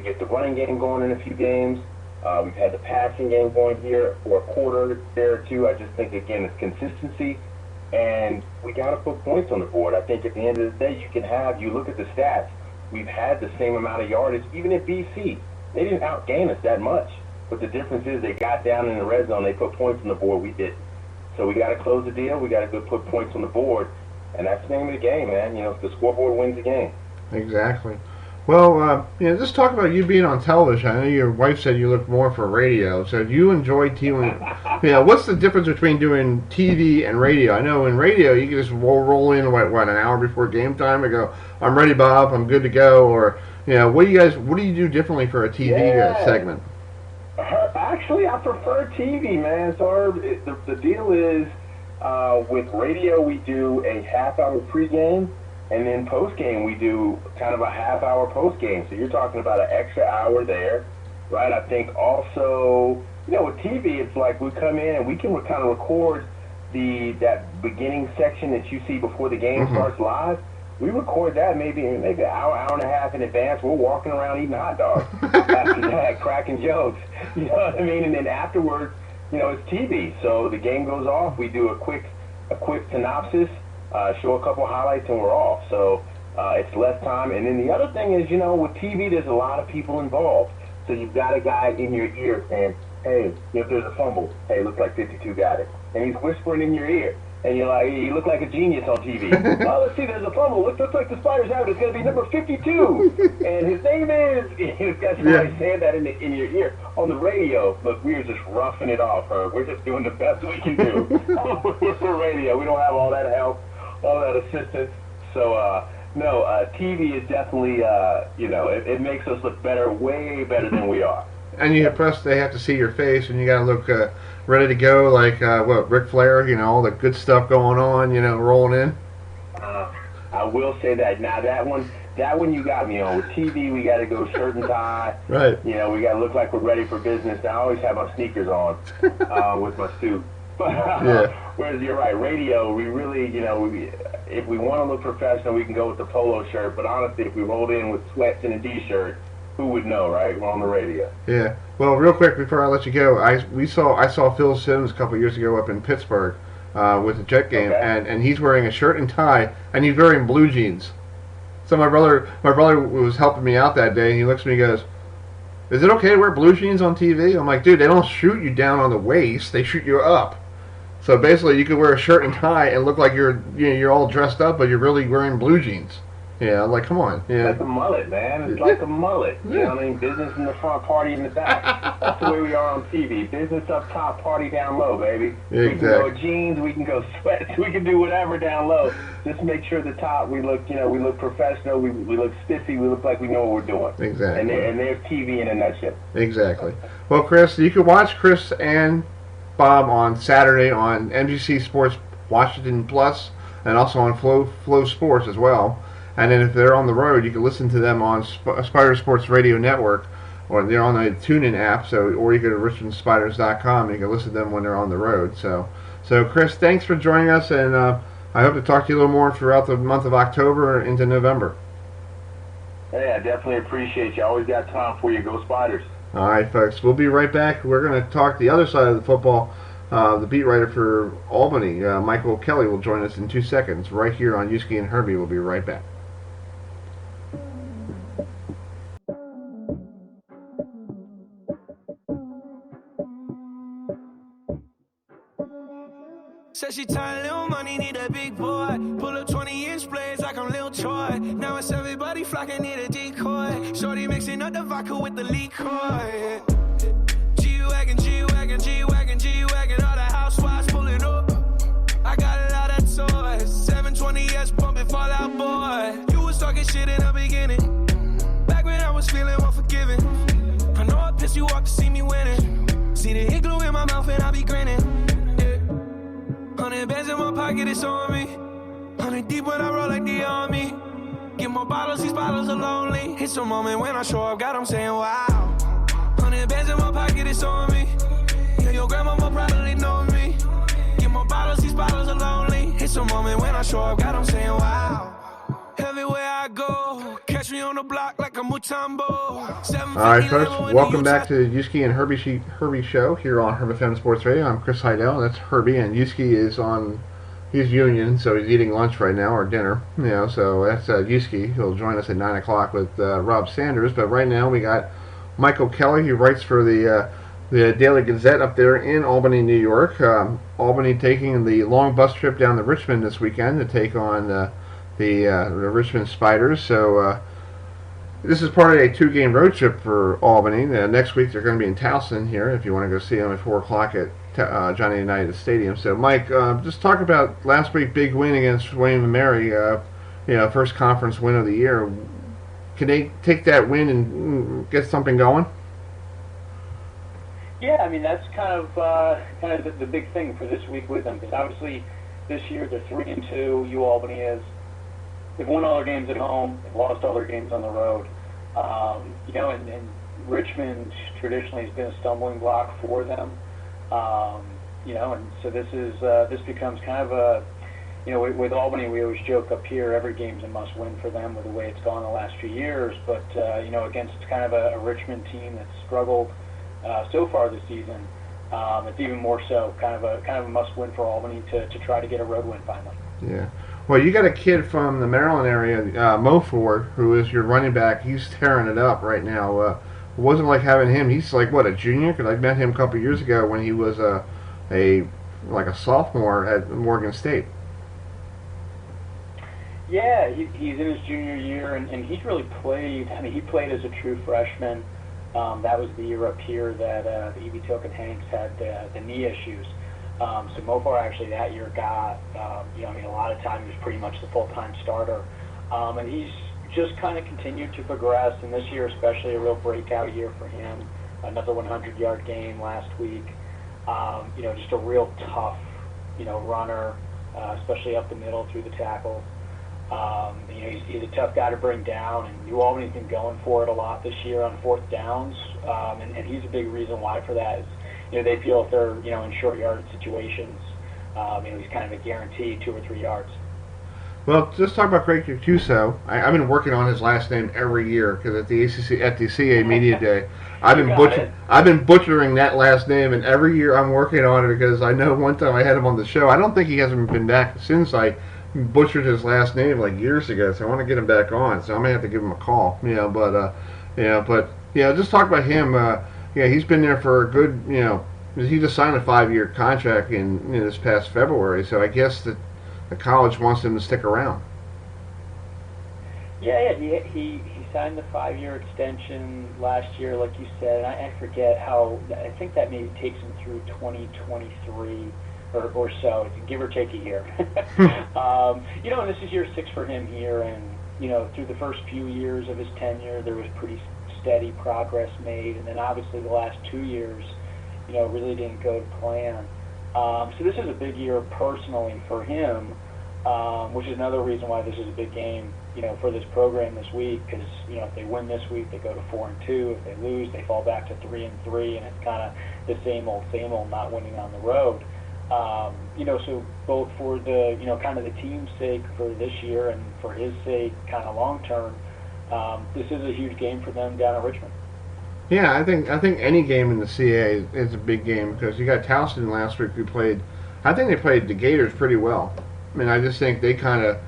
get the running game going in a few games. We've had the passing game going here for a quarter there or two. I just think, again, it's consistency, and we got to put points on the board. I think at the end of the day, you look at the stats, we've had the same amount of yardage, even at BC. They didn't outgain us that much, but the difference is they got down in the red zone, they put points on the board, we didn't. So we got to close the deal, we got to go put points on the board. And that's the name of the game, man. The scoreboard wins the game. Exactly. Well, just talk about you being on television. I know your wife said you look more for radio. So do you enjoy TV? What's the difference between doing TV and radio? I know in radio you can just roll in an hour before game time and go, "I'm ready, Bob. I'm good to go." Or what do you do differently for a TV segment? Actually, I prefer TV, man. So the deal is. With radio, we do a half-hour pregame, and then postgame, we do kind of a half-hour postgame. So you're talking about an extra hour there, right? I think also, with TV, it's like we come in and we can kind of record that beginning section that you see before the game starts live. we record that maybe an hour and a half in advance. We're walking around eating hot dogs after that, cracking jokes. You know what I mean? And then afterwards, it's TV. So the game goes off. We do a quick synopsis, show a couple highlights, and we're off. So it's less time. And then the other thing is, with TV, there's a lot of people involved. So you've got a guy in your ear saying, hey, if there's a fumble, hey, looks like 52 got it. And he's whispering in your ear. And you're like, you look like a genius on TV. Oh, let's see, there's a fumble. Looks like the Spiders have it. It's going to be number 52. And his name is... He's got somebody saying that in your ear. On the radio, look, we're just roughing it off, Herb. We're just doing the best we can do. For radio. We don't have all that help, all that assistance. So, no, TV is definitely, it makes us look better, way better than we are. And they have to see your face, and you got to look ready to go, like Ric Flair, all the good stuff going on, rolling in. I will say that. Now that one you got me on. With TV, we got to go shirt and tie. Right. We got to look like we're ready for business. I always have my sneakers on with my suit. Whereas you're right, radio, we really, if we want to look professional, we can go with the polo shirt. But honestly, if we rolled in with sweats and a D-shirt, who would know, right? We're on the radio. Yeah. Well, real quick before I let you go, I saw Phil Simms a couple of years ago up in Pittsburgh with the Jet game, and he's wearing a shirt and tie, and he's wearing blue jeans. So my brother was helping me out that day, and he looks at me and goes, "Is it okay to wear blue jeans on TV?" I'm like, "Dude, they don't shoot you down on the waist; they shoot you up." So basically, you could wear a shirt and tie and look like you're all dressed up, but you're really wearing blue jeans. Yeah, like, come on. Yeah. Like a mullet, man. It's like a mullet. You know what I mean? Business in the front, party in the back. That's the way we are on TV. Business up top, party down low, baby. Exactly. We can go jeans, we can go sweats, we can do whatever down low. Just make sure at the top we look, we look professional, we look spiffy, we look like we know what we're doing. Exactly. And they're TV in a nutshell. Exactly. Well, Chris, you can watch Chris and Bob on Saturday on NBC Sports Washington Plus, and also on Flow Sports as well. And then if they're on the road, you can listen to them on Spider Sports Radio Network, or they're on the TuneIn app. Or you go to richmondspiders.com and you can listen to them when they're on the road. So Chris, thanks for joining us, and I hope to talk to you a little more throughout the month of October into November. Hey, I definitely appreciate you. I always got time for you. Go Spiders. All right, folks. We'll be right back. We're going to talk the other side of the football. The beat writer for Albany, Michael Kelly, will join us in 2 seconds right here on Uski and Herbie. We'll be right back. Said she tired, little money, need a big boy. Pull up 20-inch blades like I'm Lil Troy. Now it's everybody flocking, need a decoy. Shorty mixing up the vodka with the liquor. G-Wagon, G-Wagon, G-Wagon, G-Wagon. All the housewives pulling up. I got a lot of toys. 720S pumping Fallout Boy. You was talking shit in the beginning. Back when I was feeling unforgiving. I know I pissed you off to see me winning. See the igloo in my mouth and I be grinning. 100 bands in my pocket, it's on me. 100 deep when I roll like the army. Get more bottles, these bottles are lonely. It's a moment when I show up, God, I'm saying wow. 100 bands in my pocket, it's on me. Yeah, your grandma will probably know me. Get more bottles, these bottles are lonely. It's a moment when I show up, God, I'm saying wow. Everywhere I go, catch me on the block like a Mutombo. All right, folks, welcome back to the Uski and Herbie Show here on HerbFM Sports Radio. I'm Chris Heidel, that's Herbie, and Uski is on his union, so he's eating lunch right now, or dinner, so that's Uski. He'll join us at 9 o'clock with Rob Sanders, but right now we got Michael Kelly, who writes for the Daily Gazette up there in Albany, New York. Albany taking the long bus trip down to Richmond this weekend to take on the Richmond Spiders. So this is part of a 2-game road trip for Albany. Next week they're going to be in Towson here if you want to go see them at 4 o'clock at Johnny United Stadium. So Mike, just talk about last week's big win against William & Mary, first conference win of the year. Can they take that win and get something going? Yeah, I mean, that's kind of the big thing for this week with them. Because obviously this year they're 3-2, Albany is. They've won all their games at home. They've lost all their games on the road. And Richmond traditionally has been a stumbling block for them. And so this becomes kind of with Albany, we always joke up here, every game's a must-win for them with the way it's gone the last few years. But, against kind of a Richmond team that's struggled so far this season, it's even more so kind of a must-win for Albany to try to get a road win finally. Yeah. Well, you got a kid from the Maryland area, Mo Ford, who is your running back. He's tearing it up right now. It wasn't like having him. He's like, what, a junior? Because I met him a couple of years ago when he was a sophomore at Morgan State. Yeah, he's in his junior year, and he's really played. I mean, he played as a true freshman. That was the year up here that the E.B. Token Hanks had the knee issues. So Mofar actually that year got, a lot of time he was pretty much the full-time starter. And he's just kind of continued to progress, and this year especially a real breakout year for him. Another 100-yard game last week. Just a real tough, runner, especially up the middle through the tackles. He's a tough guy to bring down, and New Albany's been going for it a lot this year on fourth downs, and he's a big reason why for that is, they feel if they're, in short yard situations, he's kind of a guaranteed 2 or 3 yards. Well, let's talk about Craig Cuso. I've been working on his last name every year because at the CAA Media Day, I've been butchering that last name, and every year I'm working on it because I know one time I had him on the show. I don't think he hasn't been back since I butchered his last name like years ago, so I want to get him back on. So I may have to give him a call. Just talk about him. He's been there for a good, he just signed a 5-year contract in this past February. So I guess that the college wants him to stick around. Yeah, he signed the 5-year extension last year, like you said. And I forget how. I think that maybe takes him through 2023. Or so, give or take a year. And this is year 6 for him here, and through the first few years of his tenure, there was pretty steady progress made, and then obviously the last 2 years, really didn't go to plan. So this is a big year personally for him, which is another reason why this is a big game, for this program this week, because if they win this week, they go to 4-2. If they lose, they fall back to 3-3, and it's kind of the same old, not winning on the road. So both for the, kind of the team's sake for this year and for his sake kind of long term, this is a huge game for them down at Richmond. Yeah, I think any game in the CAA is a big game because you got Towson last week who played. I think they played the Gators pretty well. I mean, I just think they kind of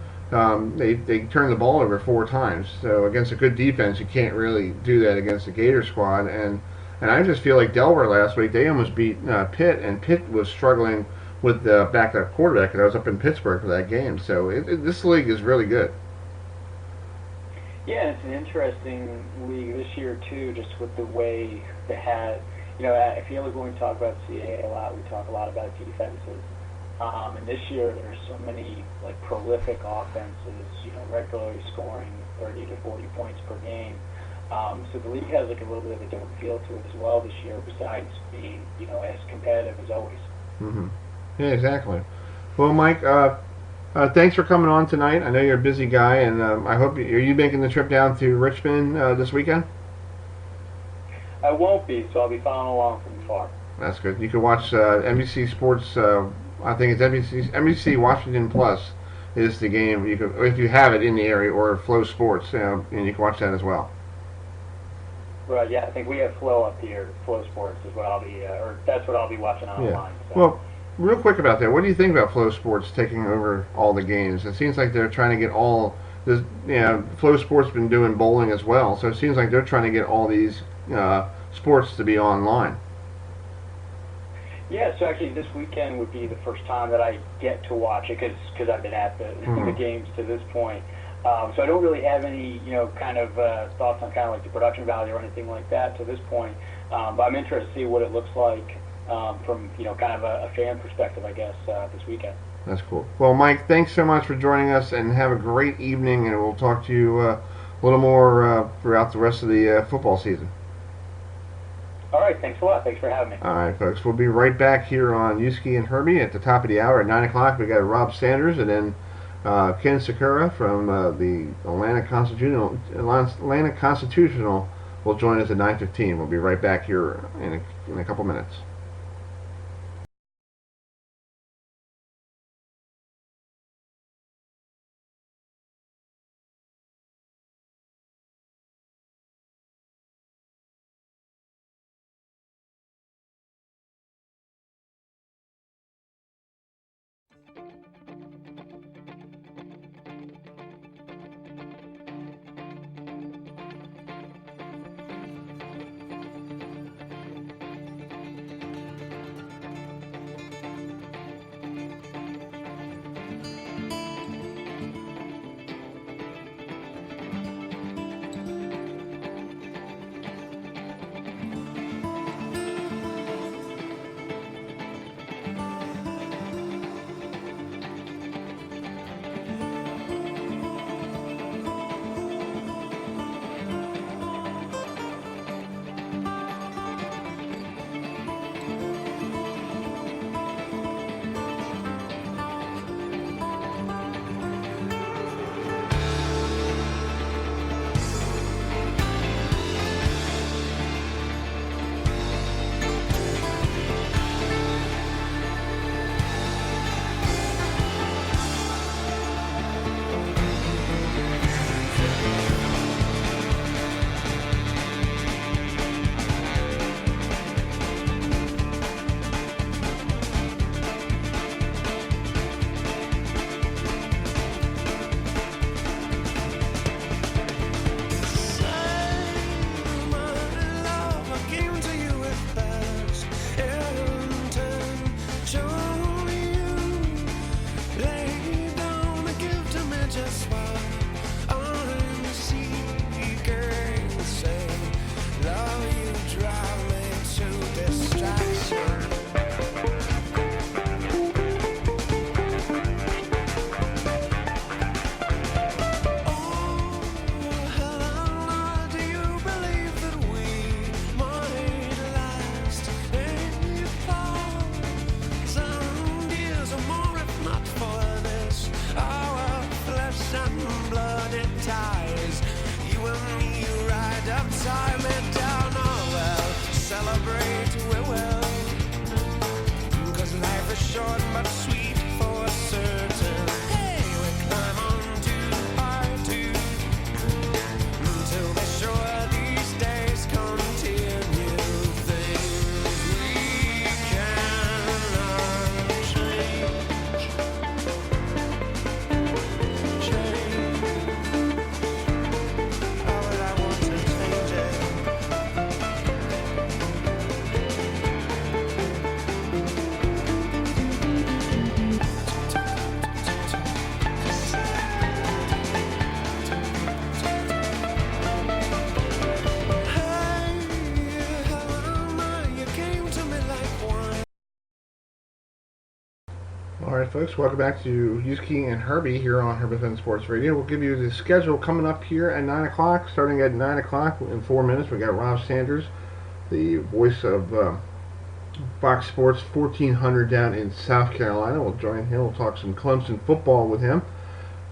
they turned the ball over 4 times. So against a good defense, you can't really do that against the Gator squad. And I just feel like Delaware last week, they almost beat Pitt, and Pitt was struggling with the backup quarterback, and I was up in Pittsburgh for that game. So this league is really good. Yeah, it's an interesting league this year, too, just with the way they had, I feel like when we talk about CAA a lot, we talk a lot about defenses. And this year, there's so many, prolific offenses, regularly scoring 30 to 40 points per game. So the league has, a little bit of a different feel to it as well this year, besides being, as competitive as always. Mm-hmm. Yeah, exactly. Well, Mike, thanks for coming on tonight. I know you're a busy guy, and I hope are you making the trip down to Richmond this weekend? I won't be, so I'll be following along from far. That's good. You can watch NBC Sports. I think it's NBC Washington Plus is the game. You can, if you have it in the area, or Flow Sports, and you can watch that as well. Right. Yeah, I think we have Flow up here. Flow Sports is what I'll be, or that's what I'll be watching online. So. Well, real quick about that, what do you think about Flow Sports taking over all the games? It seems like they're trying to get all this. Flow Sports been doing bowling as well, so it seems like they're trying to get all these sports to be online. Yeah, so actually this weekend would be the first time that I get to watch it because I've been at the games to this point. So I don't really have any, kind of thoughts on kind of the production value or anything like that to this point. But I'm interested to see what it looks like from, kind of a fan perspective, I guess, this weekend. That's cool. Well, Mike, thanks so much for joining us, and have a great evening, and we'll talk to you a little more throughout the rest of the football season. All right, thanks a lot. Thanks for having me. All right, folks. We'll be right back here on Uski and Herbie at the top of the hour at 9 o'clock. We got Rob Sanders, and then Ken Sakura from the Atlanta Constitutional will join us at 9:15. We'll be right back here in a couple minutes. Alright folks, welcome back to Uski and Herbie here on HerbFM Sports Radio. We'll give you the schedule coming up here at 9 o'clock. Starting at 9 o'clock in 4 minutes, we got Rob Sanders, the voice of Fox Sports 1400 down in South Carolina. We'll join him. We'll talk some Clemson football with him.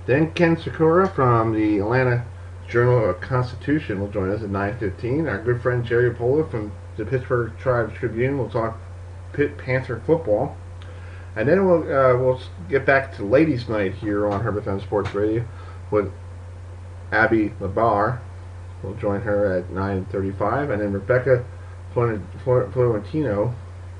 Then Ken Sakura from the Atlanta Journal-Constitution will join us at 9:15. Our good friend Jerry Pola from the Pittsburgh Tribune will talk Pitt Panther football. And then we'll get back to Ladies' Night here on HerbFM Sports Radio with Abby Labar. We'll join her at 9:35, and then Rebecca Florentino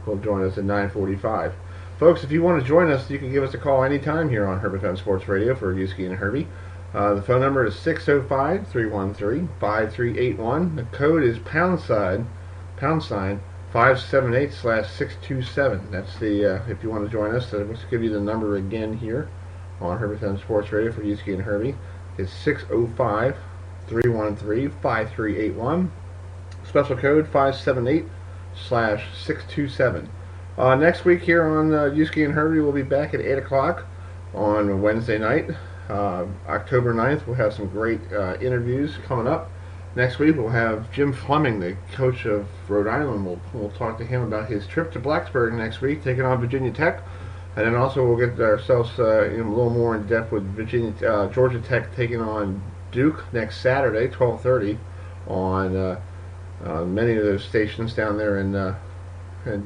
will join us at 9:45. Folks, if you want to join us, you can give us a call anytime here on HerbFM Sports Radio for Uski and Herbie. The phone number is 605-313-5381. The code is pound sign 578/627. That's the if you want to join us. Let's give you the number again here on HerbFM Sports Radio for Uski and Herbie. It's 605-313-5381. Special code 578/627. Next week here on Uski and Herbie, we'll be back at 8 o'clock on Wednesday night. October 9th, we'll have some great interviews coming up. Next week, we'll have Jim Fleming, the coach of Rhode Island. We'll talk to him about his trip to Blacksburg next week, taking on Virginia Tech. And then also we'll get ourselves in a little more in depth with Georgia Tech taking on Duke next Saturday, 12:30, on many of those stations down there in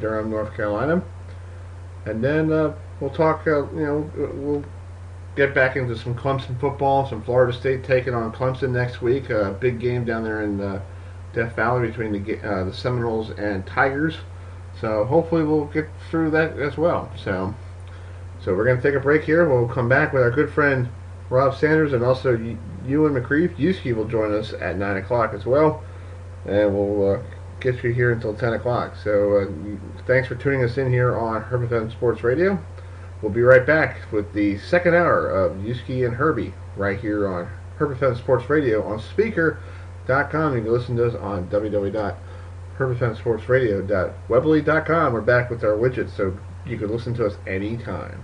Durham, North Carolina. And then we'll talk, we'll get back into some Clemson football, some Florida State taking on Clemson next week. A big game down there in Death Valley between the Seminoles and Tigers. So hopefully we'll get through that as well. So we're going to take a break here. We'll come back with our good friend Rob Sanders, and also Ewan McCreef. Yuski will join us at 9 o'clock as well. And we'll get you here until 10 o'clock. So thanks for tuning us in here on HerbFM Sports Radio. We'll be right back with the second hour of Uski and Herbie right here on HerbFM Sports Radio on Speaker.com. You can listen to us on www.herbfmsportsradio.weebly.com. We're back with our widget, so you can listen to us anytime.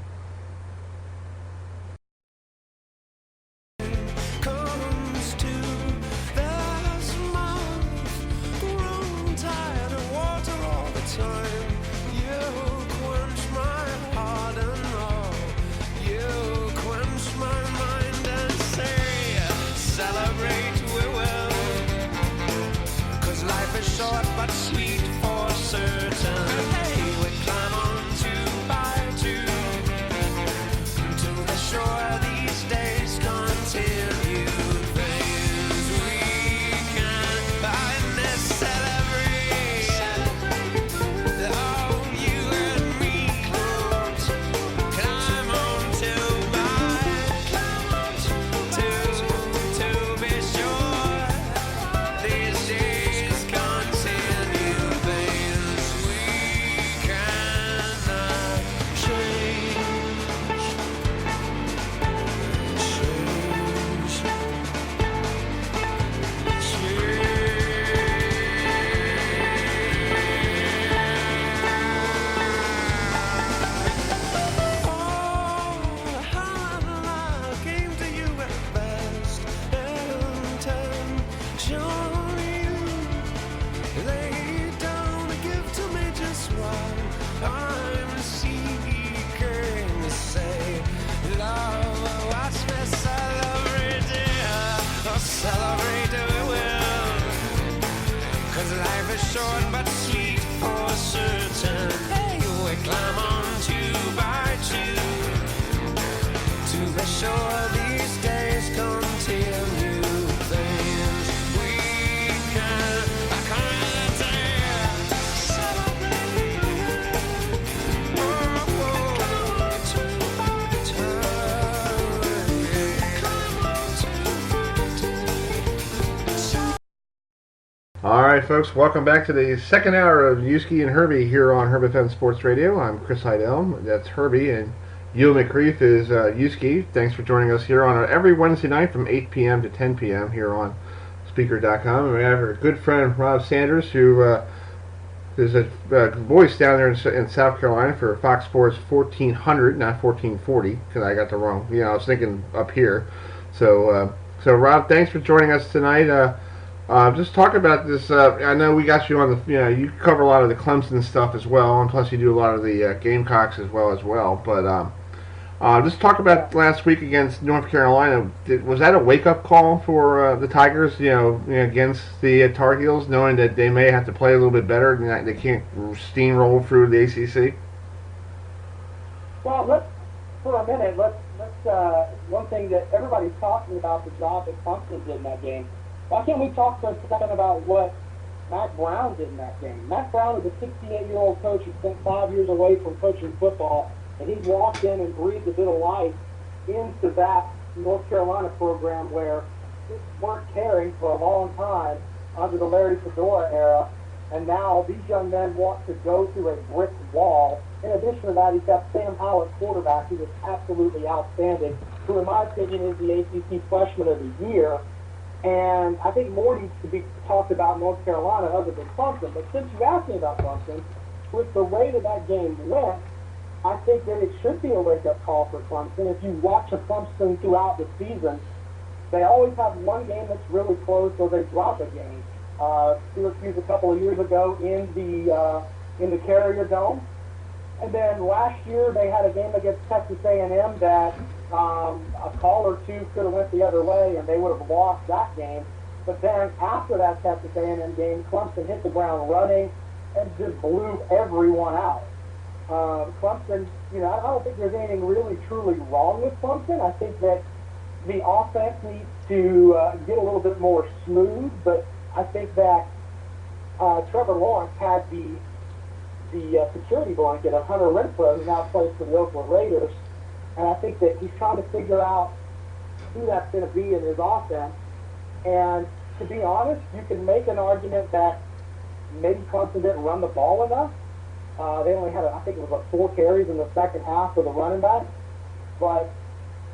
Alright folks, welcome back to the second hour of Uski and Herbie here on HerbFM Sports Radio. I'm Chris Heidel, that's Herbie, and Ewan McCreef is Uski. Thanks for joining us here on every Wednesday night from 8 p.m. to 10 p.m. here on Speaker.com. And we have our good friend Rob Sanders, who there's a voice down there in South Carolina for Fox Sports 1400, not 1440, because I got the wrong. I was thinking up here. So Rob, thanks for joining us tonight. Just talk about this. I know we got you on the. You cover a lot of the Clemson stuff as well, and plus you do a lot of the Gamecocks as well. But just talk about last week against North Carolina. Was that a wake-up call for the Tigers? Against the Tar Heels, knowing that they may have to play a little bit better and that they can't steamroll through the ACC. Well, let's one thing that everybody's talking about, the job that Clemson did in that game. Why can't we talk for a second about what Matt Brown did in that game? Matt Brown is a 68-year-old coach who spent 5 years away from coaching football, and he walked in and breathed a bit of life into that North Carolina program where they weren't caring for a long time under the Larry Fedora era, and now these young men want to go through a brick wall. In addition to that, he's got Sam Howell at quarterback, who is absolutely outstanding, who in my opinion is the ACC Freshman of the Year. And I think more needs to be talked about in North Carolina other than Clemson. But since you asked me about Clemson, with the way that game went, I think that it should be a wake-up call for Clemson. If you watch a Clemson throughout the season, they always have one game that's really close or they drop a game. Syracuse a couple of years ago in the Carrier Dome. And then last year they had a game against Texas A&M that a call or two could have went the other way and they would have lost that game. But then after that Texas A&M game, Clemson hit the ground running and just blew everyone out. Clemson, I don't think there's anything really truly wrong with Clemson. I think that the offense needs to get a little bit more smooth, but I think that Trevor Lawrence had the security blanket of Hunter Renfrow, who now plays for the Oakland Raiders, and I think that he's trying to figure out who that's going to be in his offense. And to be honest, you can make an argument that maybe Clemson didn't run the ball enough. They only had, I think it was 4 carries in the second half for the running back. But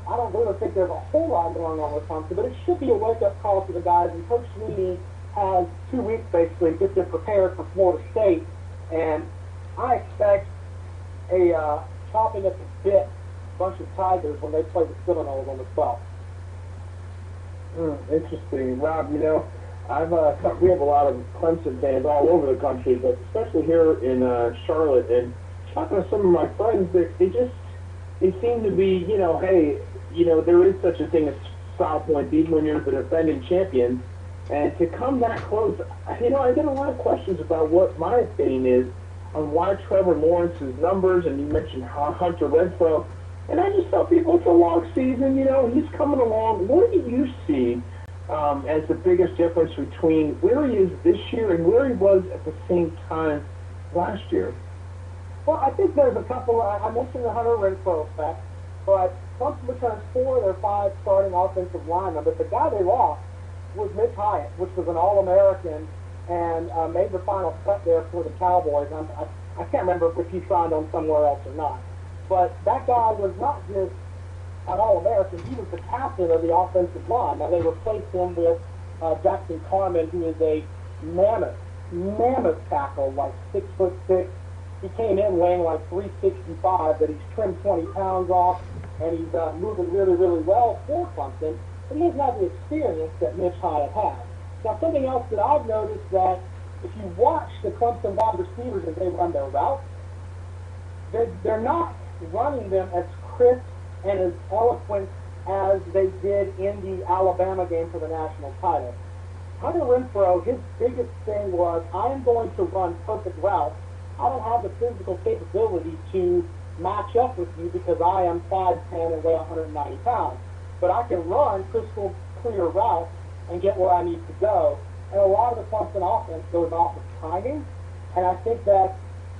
I don't really think there's a whole lot going on with Clemson, but it should be a wake-up call to the guys. And Coach Sweeney has 2 weeks basically to get them prepared for Florida State. And I expect a chopping at the bit bunch of Tigers when they play the Seminoles on the 12th. Interesting. Rob, we have a lot of Clemson fans all over the country, but especially here in Charlotte. And talking to some of my friends, they seem to be, hey, there is such a thing as South Point, even when you're the defending champion. And to come that close, I get a lot of questions about what my opinion is on why Trevor Lawrence's numbers, and you mentioned Hunter Renfrow. And I just tell people it's a long season, he's coming along. What do you see as the biggest difference between where he is this year and where he was at the same time last year? Well, I think there's a couple. I mentioned the Hunter Renfrow effect, but Clemson returns 4 of their 5 starting offensive linemen. But the guy they lost was Mitch Hyatt, which was an All-American and made the final cut there for the Cowboys. I can't remember if he signed on somewhere else or not. But that guy was not just an All-American. He was the captain of the offensive line. Now, they replaced him with Jackson Carman, who is a mammoth tackle, like 6'6". He came in weighing like 365, but he's trimmed 20 pounds off, and he's moving really, really well for Clemson. But he doesn't have the experience that Mitch Hyatt has. Now, something else that I've noticed that if you watch the Clemson wide receivers as they run their routes, they're not running them as crisp and as eloquent as they did in the Alabama game for the national title. Hunter Renfrow, his biggest thing was, I am going to run perfect routes. I don't have the physical capability to match up with you because I am 5'10" and weigh 190 pounds. But I can run crystal clear routes and get where I need to go. And a lot of the Clemson offense goes off of timing. And I think that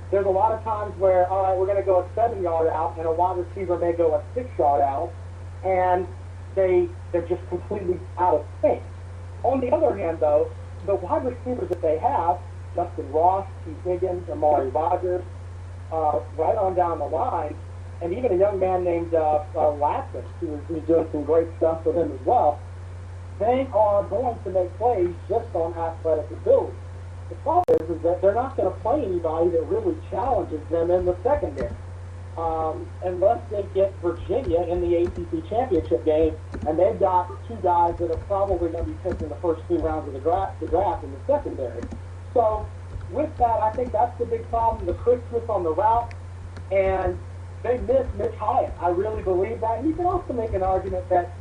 there's a lot of times where, all right, we're going to go a 7-yard out, and a wide receiver may go a 6-yard out, and they're just completely out of sync. On the other hand, though, the wide receivers that they have, Justin Ross, T. Higgins, Amari Rogers, right on down the line, and even a young man named Latson, who's doing some great stuff for them as well, they are going to make plays just on athletic ability. The problem is that they're not going to play anybody that really challenges them in the secondary. Unless they get Virginia in the ACC championship game, and they've got two guys that are probably going to be picked in the first 2 rounds of the draft in the secondary. So with that, I think that's the big problem, the crispness on the route, and they miss Mitch Hyatt. I really believe that. And you can also make an argument that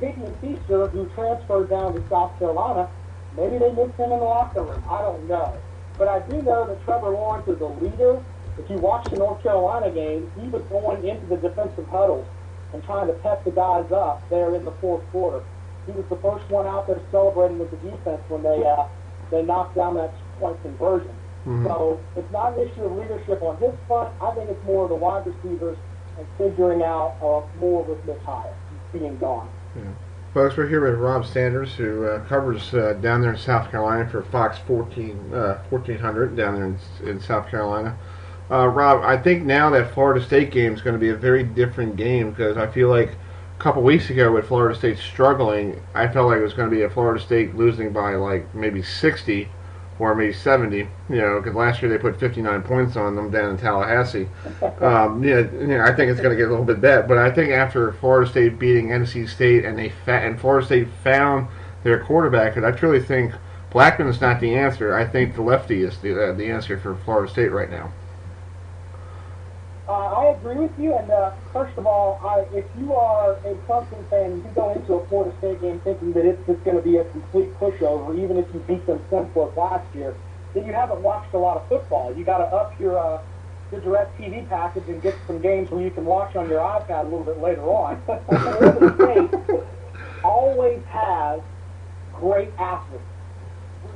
Peyton Feaster, who transferred down to South Carolina, maybe they miss him in the locker room. I don't know. But I do know that Trevor Lawrence is a leader. If you watch the North Carolina game, he was going into the defensive huddles and trying to pep the guys up there in the fourth quarter. He was the first one out there celebrating with the defense when they knocked down that point conversion. Mm-hmm. So it's not an issue of leadership on his front. I think it's more of the wide receivers and figuring out more with Mitch Hyatt being gone. Yeah. Folks, we're here with Rob Sanders, who covers down there in South Carolina for Fox 1400 down there in South Carolina. Rob, I think now that Florida State game is going to be a very different game, because I feel like a couple weeks ago with Florida State struggling, I felt like it was going to be a Florida State losing by like maybe 60 or maybe 70, because last year they put 59 points on them down in Tallahassee. I think it's going to get a little bit better, but I think after Florida State beating NC State and Florida State found their quarterback, and I truly think Blackman is not the answer. I think the lefty is the answer for Florida State right now. I agree with you, and first of all, if you are a Clemson fan and you go into a Florida State game thinking that it's just going to be a complete pushover, even if you beat them senseless last year, then you haven't watched a lot of football. You got to up your DirecTV package and get some games where you can watch on your iPad a little bit later on. Florida State always has great athletes,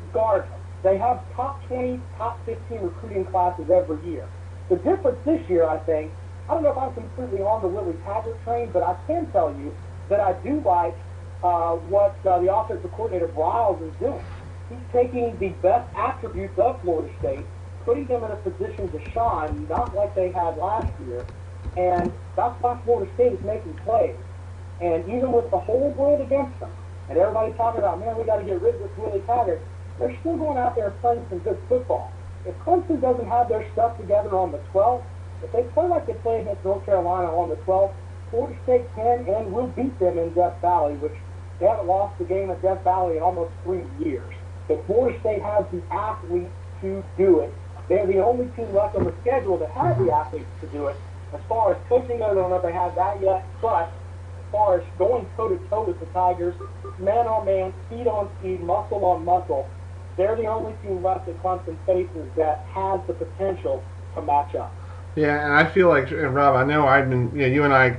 regardless. They have top 20, top 15 recruiting classes every year. The difference this year, I think, I don't know if I'm completely on the Willie Taggart train, but I can tell you that I do like what the offensive coordinator Bryles is doing. He's taking the best attributes of Florida State, putting them in a position to shine, not like they had last year, and that's why Florida State is making plays. And even with the whole world against them, and everybody talking about, man, we got to get rid of this Willie Taggart, they're still going out there and playing some good football. If Clemson doesn't have their stuff together on the 12th, if they play like they play against North Carolina on the 12th, Florida State can and will beat them in Death Valley, which they haven't lost a game at Death Valley in almost 3 years. But Florida State has the athletes to do it. They're the only team left on the schedule that has the athletes to do it. As far as coaching, I don't know if they have that yet, but as far as going toe-to-toe with the Tigers, man-on-man, speed-on-speed, muscle-on-muscle, they're the only team left that Clemson faces that has the potential to match up. Yeah, and I feel like, and Rob, I know I've been, you and I,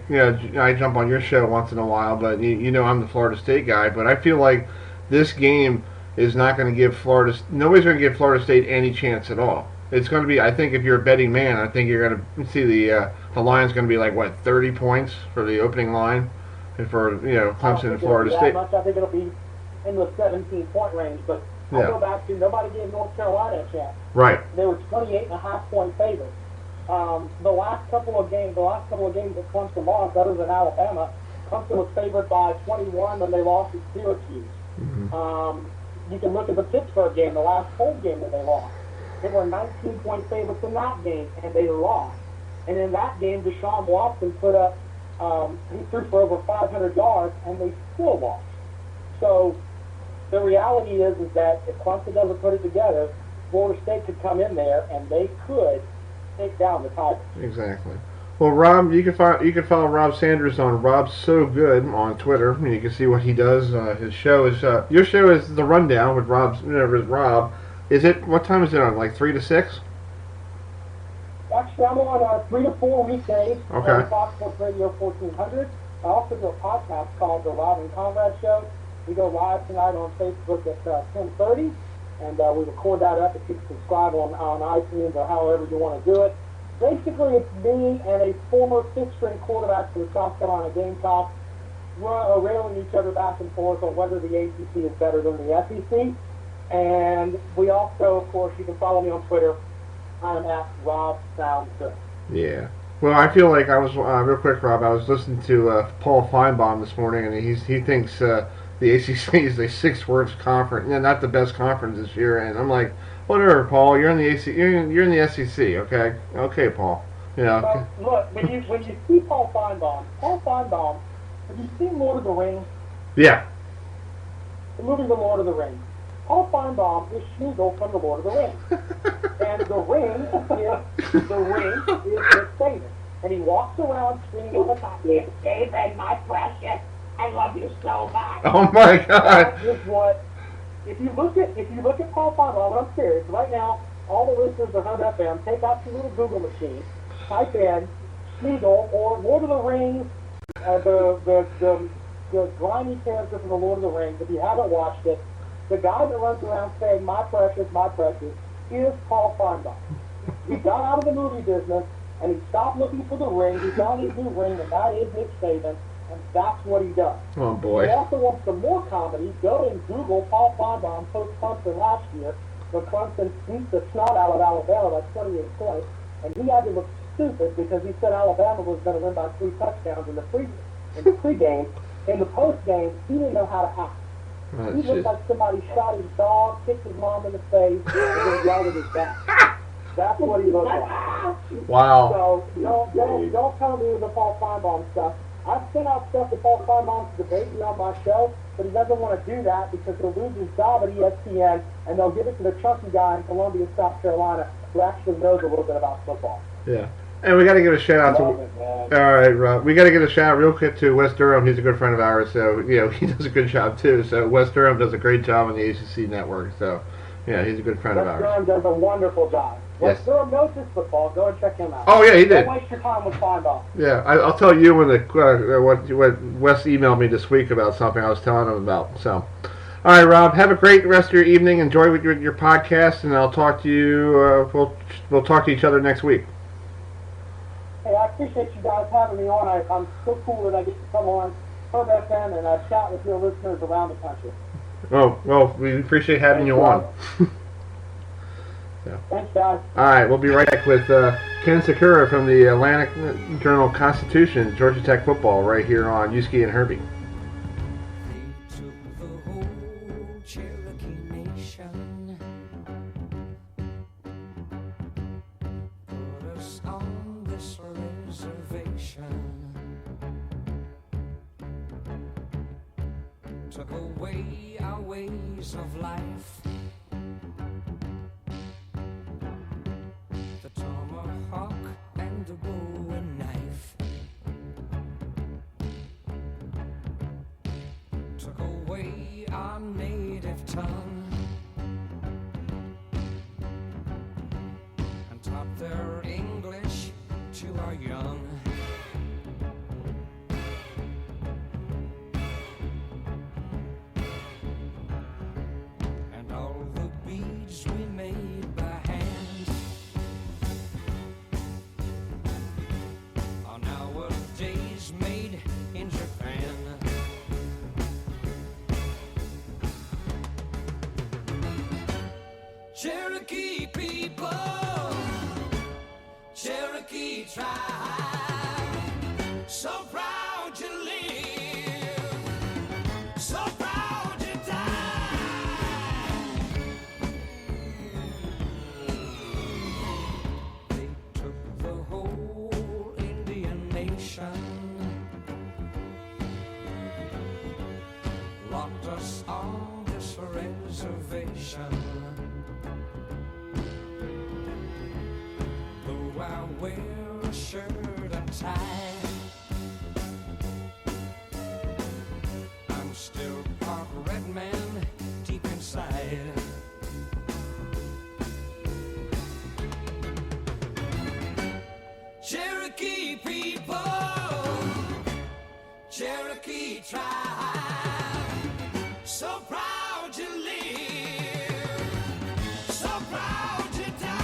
I jump on your show once in a while, but I'm the Florida State guy, but I feel like this game is not going to give nobody's going to give Florida State any chance at all. It's going to be, I think if you're a betting man, I think you're going to see the line's going to be like, 30 points for the opening line for, Clemson and Florida State. I think it'll be in the 17-point range, but I go back to nobody gave North Carolina a chance. Right. They were 28.5-point favorites. The last couple of games that Clemson lost, other than Alabama, Clemson was favored by 21 when they lost at Syracuse. Mm-hmm. You can look at the Pittsburgh game, the last home game that they lost. They were 19-point favorites in that game, and they lost. And in that game, Deshaun Watson put up, he threw for over 500 yards, and they still lost. So the reality is that if Clemson doesn't put it together, Florida State could come in there and they could take down the Tigers. Exactly. Well, Rob, you can follow Rob Sanders on Rob So Good on Twitter. You can see what he does. His show is your show is The Rundown with Rob. Is it, what time is it on? Like 3 to 6? Actually, I'm on 3 to 4 weekdays. Okay. On Fox Sports Radio 1400. I also do a podcast called The Rob and Conrad Show. We go live tonight on Facebook at 10:30, and we record that up. If you can subscribe on iTunes or however you want to do it. Basically, it's me and a former fifth-string quarterback for the South Carolina Gamecocks. We're railing each other back and forth on whether the ACC is better than the SEC. And we also, of course, you can follow me on Twitter. I'm at Rob Sounds Good. Yeah. Well, I feel like I was, real quick, Rob, I was listening to Paul Feinbaum this morning, and he thinks, the ACC is the sixth worst conference, not the best conference this year. And I'm like, whatever, Paul. You're in the ACC. You're in the SEC. Okay, Paul. Well, look, when you see Paul Feinbaum, have you seen Lord of the Rings? Yeah. The movie The Lord of the Rings. Paul Feinbaum is Smeagol from The Lord of the Rings. And the ring is Nick Saban. And he walks around screaming all the time, Nick Saban, my precious, I love you so much. Oh my God. That is what, if you look at Paul Feinbaum, I'm serious, right now, all the listeners of HerbFM, take out your little Google machine, type in Smeagol or Lord of the Rings, the grimy character from The Lord of the Rings. If you haven't watched it, the guy that runs around saying, my precious, is Paul Feinbaum. He got out of the movie business, and he stopped looking for the ring. He found his new ring, and that is Nick Saban, and that's what he does. Oh, boy. If you also want some more comedy, go and Google Paul Feinbaum post-Clemson last year, when Clemson beat the snot out of Alabama by 28 points, and he had to look stupid because he said Alabama was going to win by 3 touchdowns in the pregame. In the postgame, he didn't know how to act. He looked like somebody shot his dog, kicked his mom in the face, and then yelled at his back. That's what he looked like. Wow. So don't tell me the Paul Feinbaum stuff. I've sent out stuff to Paul Feinbaum to debate me on my show, but he doesn't want to do that because he'll lose his job at ESPN, and they'll give it to the chunky guy in Columbia, South Carolina, who actually knows a little bit about football. Yeah. And we got to give a shout out to. All right, Rob. We got to give a shout out real quick to Wes Durham. He's a good friend of ours, so he does a good job too. So Wes Durham does a great job on the ACC network. So he's a good friend of ours. Wes Durham does a wonderful job. Yes. Wes Durham knows his football. Go and check him out. Oh yeah, he did. Don't waste your time with Feinbaum. Yeah, I'll tell you when what Wes emailed me this week about something I was telling him about. So, all right, Rob. Have a great rest of your evening. Enjoy with your podcast, and I'll talk to you. We'll talk to each other next week. Hey, I appreciate you guys having me on. I'm so cool that I get to come on HerbFM and chat with your listeners around the country. Oh, well, we appreciate having you on. So. Thanks, guys. All right, we'll be right back with Ken Sakura from the Atlantic Journal-Constitution, Georgia Tech football, right here on Uski and Herbie. Took away our ways of life. The tomahawk and the bowie knife took away our native tongue and taught their English to our young. We made by hand are nowadays made in Japan. Cherokee people, Cherokee tribe, so proud to live, so proud to die. They took the whole Indian nation, locked us on this reservation. Though I wear a shirt and tie, I'm still part red man deep inside. Cherokee people, Cherokee tribe, so proud to live, so proud to die.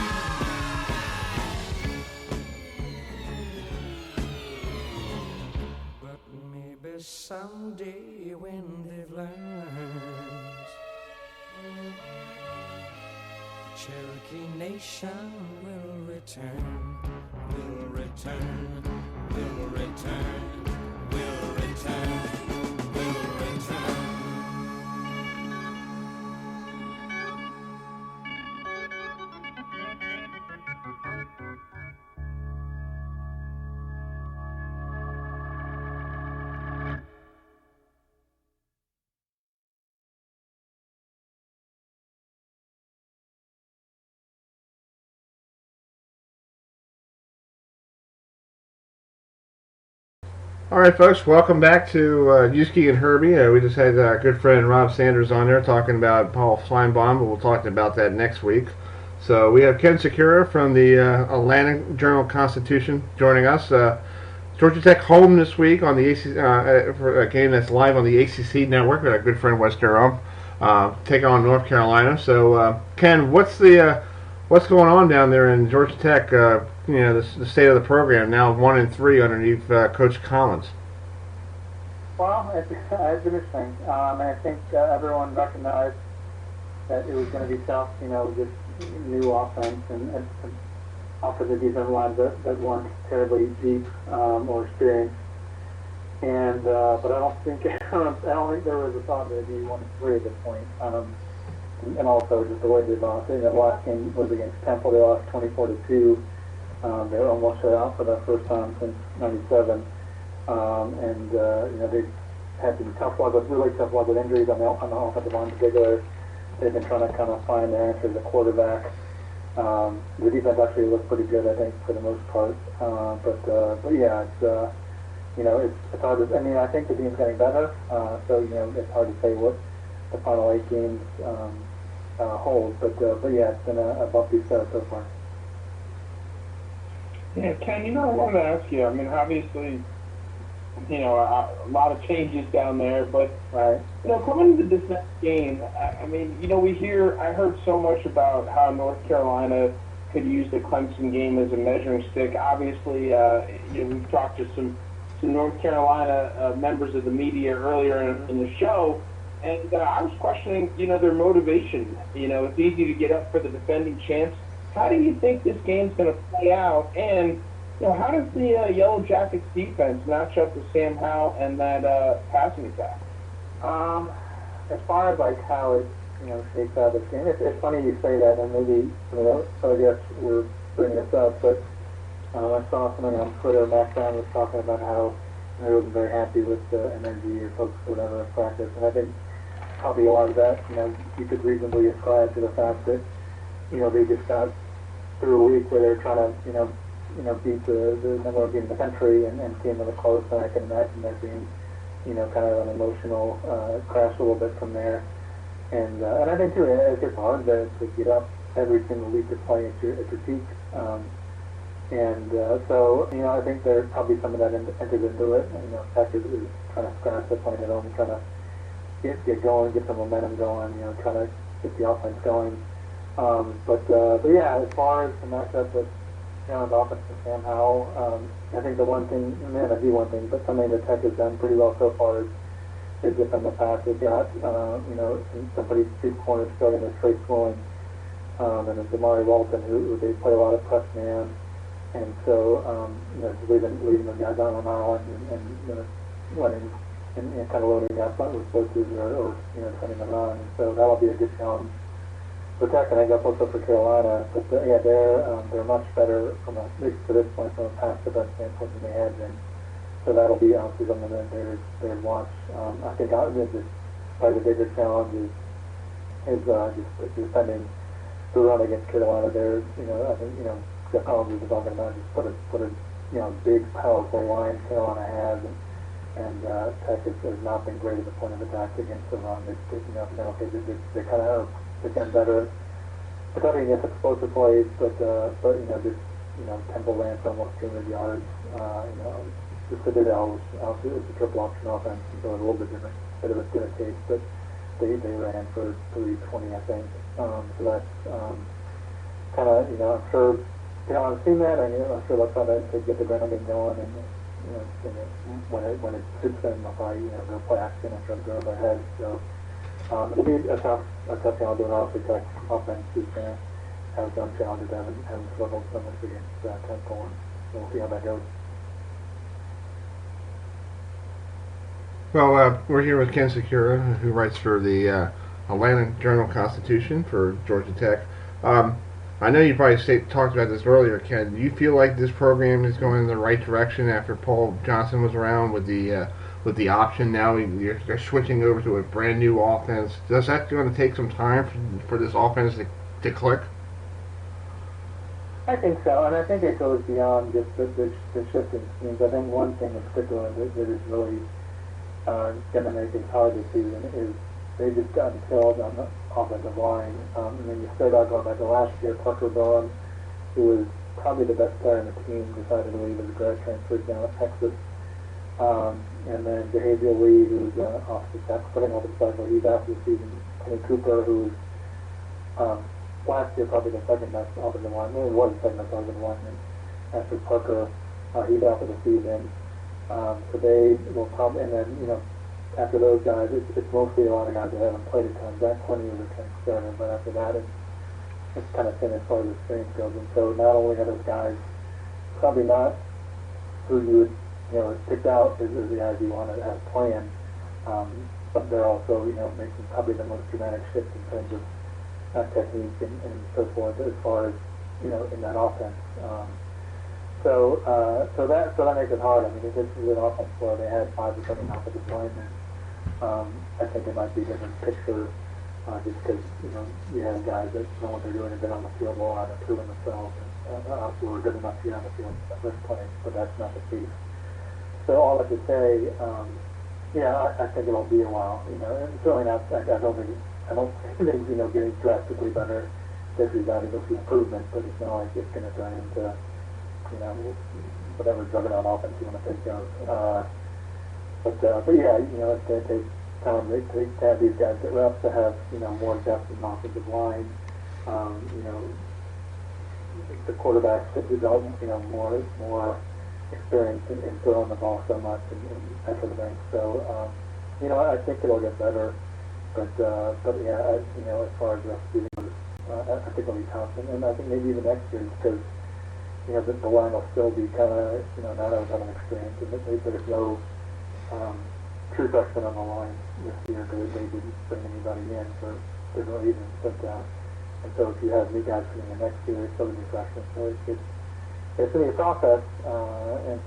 But maybe someday when they've learned, the Cherokee nation will return, will return, will return, will return, will return. All right, folks, welcome back to Uski and Herbie. We just had good friend Rob Sanders on there talking about Paul Feinbaum, but we'll talk about that next week. So we have Ken Secura from the Atlanta Journal-Constitution joining us. Georgia Tech home this week on the for a game that's live on the ACC network with our good friend Wes Durham, taking on North Carolina. So Ken, what's going on down there in Georgia Tech? The state of the program now 1-3 underneath Coach Collins. Well, it's interesting. I think everyone recognized that it was going to be tough. This new offense and offensive defensive lines that weren't terribly deep or experienced. And but I don't think there was a thought that it'd be 1-3 at this point. And also just the way they lost. The last game was against Temple. They lost 24-2. They were almost shut out for the first time since '97, they've had some really tough luck with injuries on the offensive line in particular. They've been trying to kind of find their answer as a quarterback. The defense actually looked pretty good, I think, for the most part. But yeah, it's hard to. I mean, I think the team's getting better. So it's hard to say what the final 8 games hold. But yeah, it's been a bumpy start so far. Yeah, Ken, I wanted to ask you, I mean, obviously, a lot of changes down there, but, coming into this next game, I mean, I heard so much about how North Carolina could use the Clemson game as a measuring stick. Obviously, we've talked to some North Carolina members of the media earlier in the show, and I was questioning, their motivation. It's easy to get up for the defending champs. How do you think this game's going to play out? And, how does the Yellow Jackets defense match up with Sam Howell and that passing attack? As far as how it shakes out this game, it's funny you say that, and maybe I guess we're bringing this up, but I saw something on Twitter. Matt Brown was talking about how he wasn't very happy with the energy or folks or whatever in practice, and I think probably a lot of that you could reasonably ascribe to the fact that they just got through a week where they're trying to beat the number one team in the country and came really close, and I can imagine that being kind of an emotional crash a little bit from there. And I think too, it's just hard to get up every single week to play at your peak. So I think there's probably some of that entered into it. Tech is trying to scratch the playing at home, and trying to get going, get some momentum going. Trying to get the offense going. But yeah, as far as the matchup with the offense with Sam Howell, I think the one thing, but something that Tech has done pretty well so far is defend the pass. They've got some pretty deep corners starting with Trey Swilling, and Damari Walton, who they play a lot of press man, and so leaving the guys on island and letting and kind of loading up with switches or sending them on. And so that'll be a good challenge for Tech, and I guess also for Carolina. But they're much better at least to this point from a pass defense standpoint than they had been. So that'll be obviously something that they're watch. I think probably the bigger challenge is just defending the run against Carolina. I think Jeff Collins was talking about just put a big powerful line Carolina has, and Tech has not been great at the point of attack against the run. They kind of have gotten better at protecting against explosive plays, but Temple ran for almost 200 yards. The Citadel was a triple option offense, so a little bit different, bit of a dinner case, but they ran for 320, I think. So that's kind of, I'm sure I've seen that. I'm sure they'll try to get the ground game going, and when it suits them, they'll probably go play action and try to go over their heads. So it'll be a tough challenge, and obviously Tech offense is going to have some challenges, haven't struggled so much against Temple, and we'll see how that goes. Well, we're here with Ken Secura, who writes for the Atlanta Journal-Constitution for Georgia Tech. I know you probably talked about this earlier, Ken. Do you feel like this program is going in the right direction after Paul Johnson was around with the option? Now you're switching over to a brand new offense. Is that going to take some time for this offense to click? I think so, and I think it goes beyond just the shifting schemes. I think one thing in particular that is really going to make it hard this season is they've just gotten killed on the offensive line. And then you start out going back to last year, Parker Bowen, who was probably the best player on the team, decided to leave as a grad transfer down at Texas. And then Jahaziel Lee, who's off the tackle, putting over the cycle, he's out for the season. Kenny Cooper, who's last year probably the second best offensive lineman, or was the second best offensive lineman after Parker, he's out for the season. So they will probably, and then, after those guys, it's mostly a lot of guys that haven't played a ton. Zach Quinney was a 10 starter, but after that, it's kind of thin as far as the strength goes. And so not only are those guys probably not who you would, picked out as the guys you want to have playing, but they're also, making probably the most dramatic shift in terms of technique and so forth as far as, in that offense. So that makes it hard. I mean, if this is an offense where they had 5 or 7 offensive linemen, I think it might be a different picture, just because, you have guys that know what they're doing and been on the field a lot and proven themselves, and who are good enough to get on the field at this point, but that's not the case. So all I could say, I think it'll be a while, and certainly not, I don't think things, getting drastically better. There's evaluable improvement, but it's not like it's going to turn into, whatever juggernaut offense you want to think of. But yeah, it's going to take time to have these guys get reps, to have, more depth in the offensive line. The quarterbacks that develop, more experience in throwing the ball so much and that sort of thing. So, I think it'll get better. But yeah, as far as the season, I think it'll be tough. And I think maybe even next year, because, the line will still be kind of, not as experience. And there's no true freshman on the line this year, because they didn't bring anybody in for different reasons. But, and so if you have new guys coming in next year, it's still going to be freshmen. So it's going to be a process, but it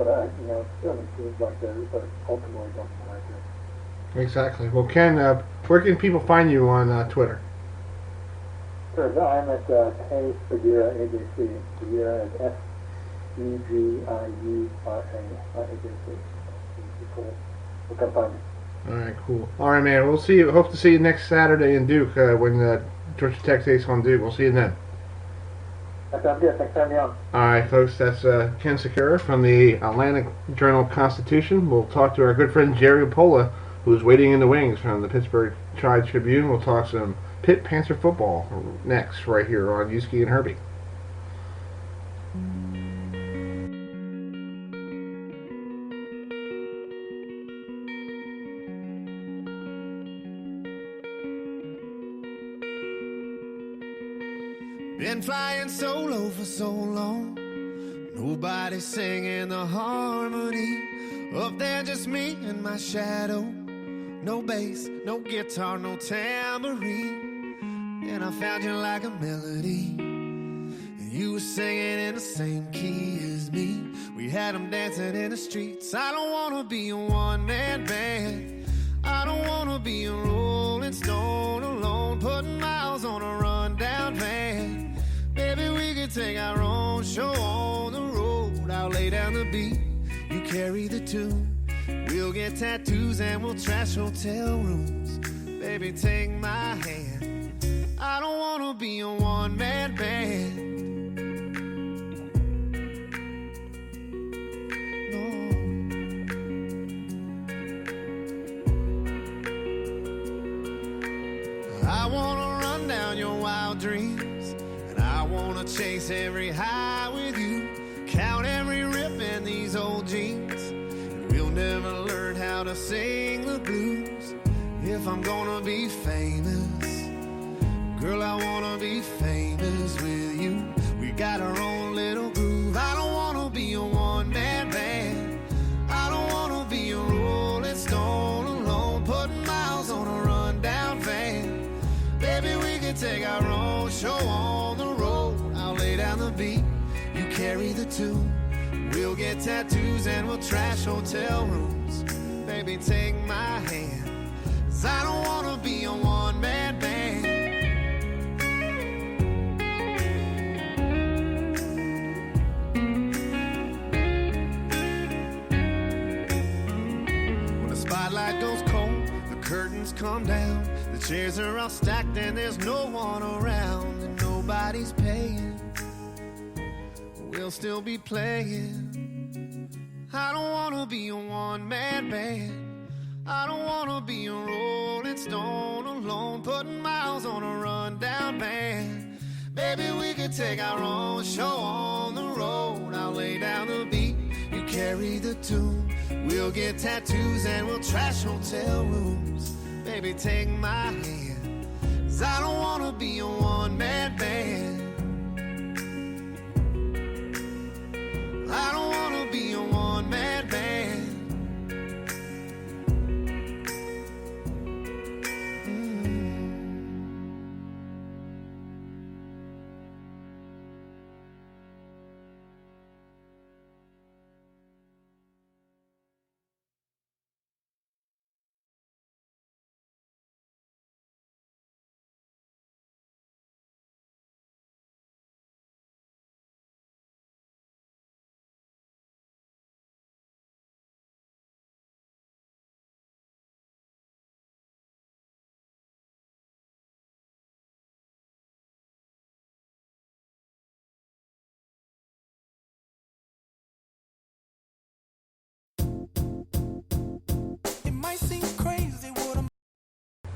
certainly seems like they're ultimately going in the right direction. Exactly. Well, Ken, where can people find you on Twitter? Sure. I'm at Segura AJC. Segura is Segura AJC. We'll come find me. All right, cool. All right, man. We'll see you. Hope to see you next Saturday in Duke when Georgia Tech takes on Duke. We'll see you then. That sounds good. Thanks for having me on. All right, folks. That's Ken Segura from the Atlanta Journal-Constitution. We'll talk to our good friend Jerry Pola, who's waiting in the wings from the Pittsburgh Tribune. We'll talk some Pitt Panther football next, right here on Uski and Herbie. Been flying solo for so long, nobody singing the harmony. Up there just me and my shadow, no bass, no guitar, no tambourine. And I found you like a melody, and you were singing in the same key as me. We had them dancing in the streets. I don't wanna be a one-man band, I don't wanna be a rolling stone alone, putting miles on a rundown van. Baby, we could take our own show on the road. I'll lay down the beat, you carry the tune. We'll get tattoos and we'll trash hotel rooms. Baby, take my hand, I don't wanna be a one-man band. No. I wanna run down your wild dreams, and I wanna chase every high with you, count every rip in these old jeans, and we'll never learn how to sing the blues. If I'm gonna be famous, girl, I wanna be famous with you. We got our own little groove. I don't wanna be a one-man band, I don't wanna be a rolling stone alone, putting miles on a rundown van. Baby, we can take our own show on the road. I'll lay down the beat, you carry the tune. We'll get tattoos and we'll trash hotel rooms. Baby, take my hand, 'cause I don't wanna be a one-man band. spotlight goes cold, the curtains come down, the chairs are all stacked and there's no one around, and nobody's paying. We'll still be playing. I don't wanna be a one-man band. I don't wanna be a rolling stone alone, putting miles on a rundown band. Baby, we could take our own show on the road. I'll lay down the beat, you carry the tune. We'll get tattoos and we'll trash hotel rooms. Baby, take my hand, 'cause I don't wanna be a one-man band. I don't wanna be a one-man band.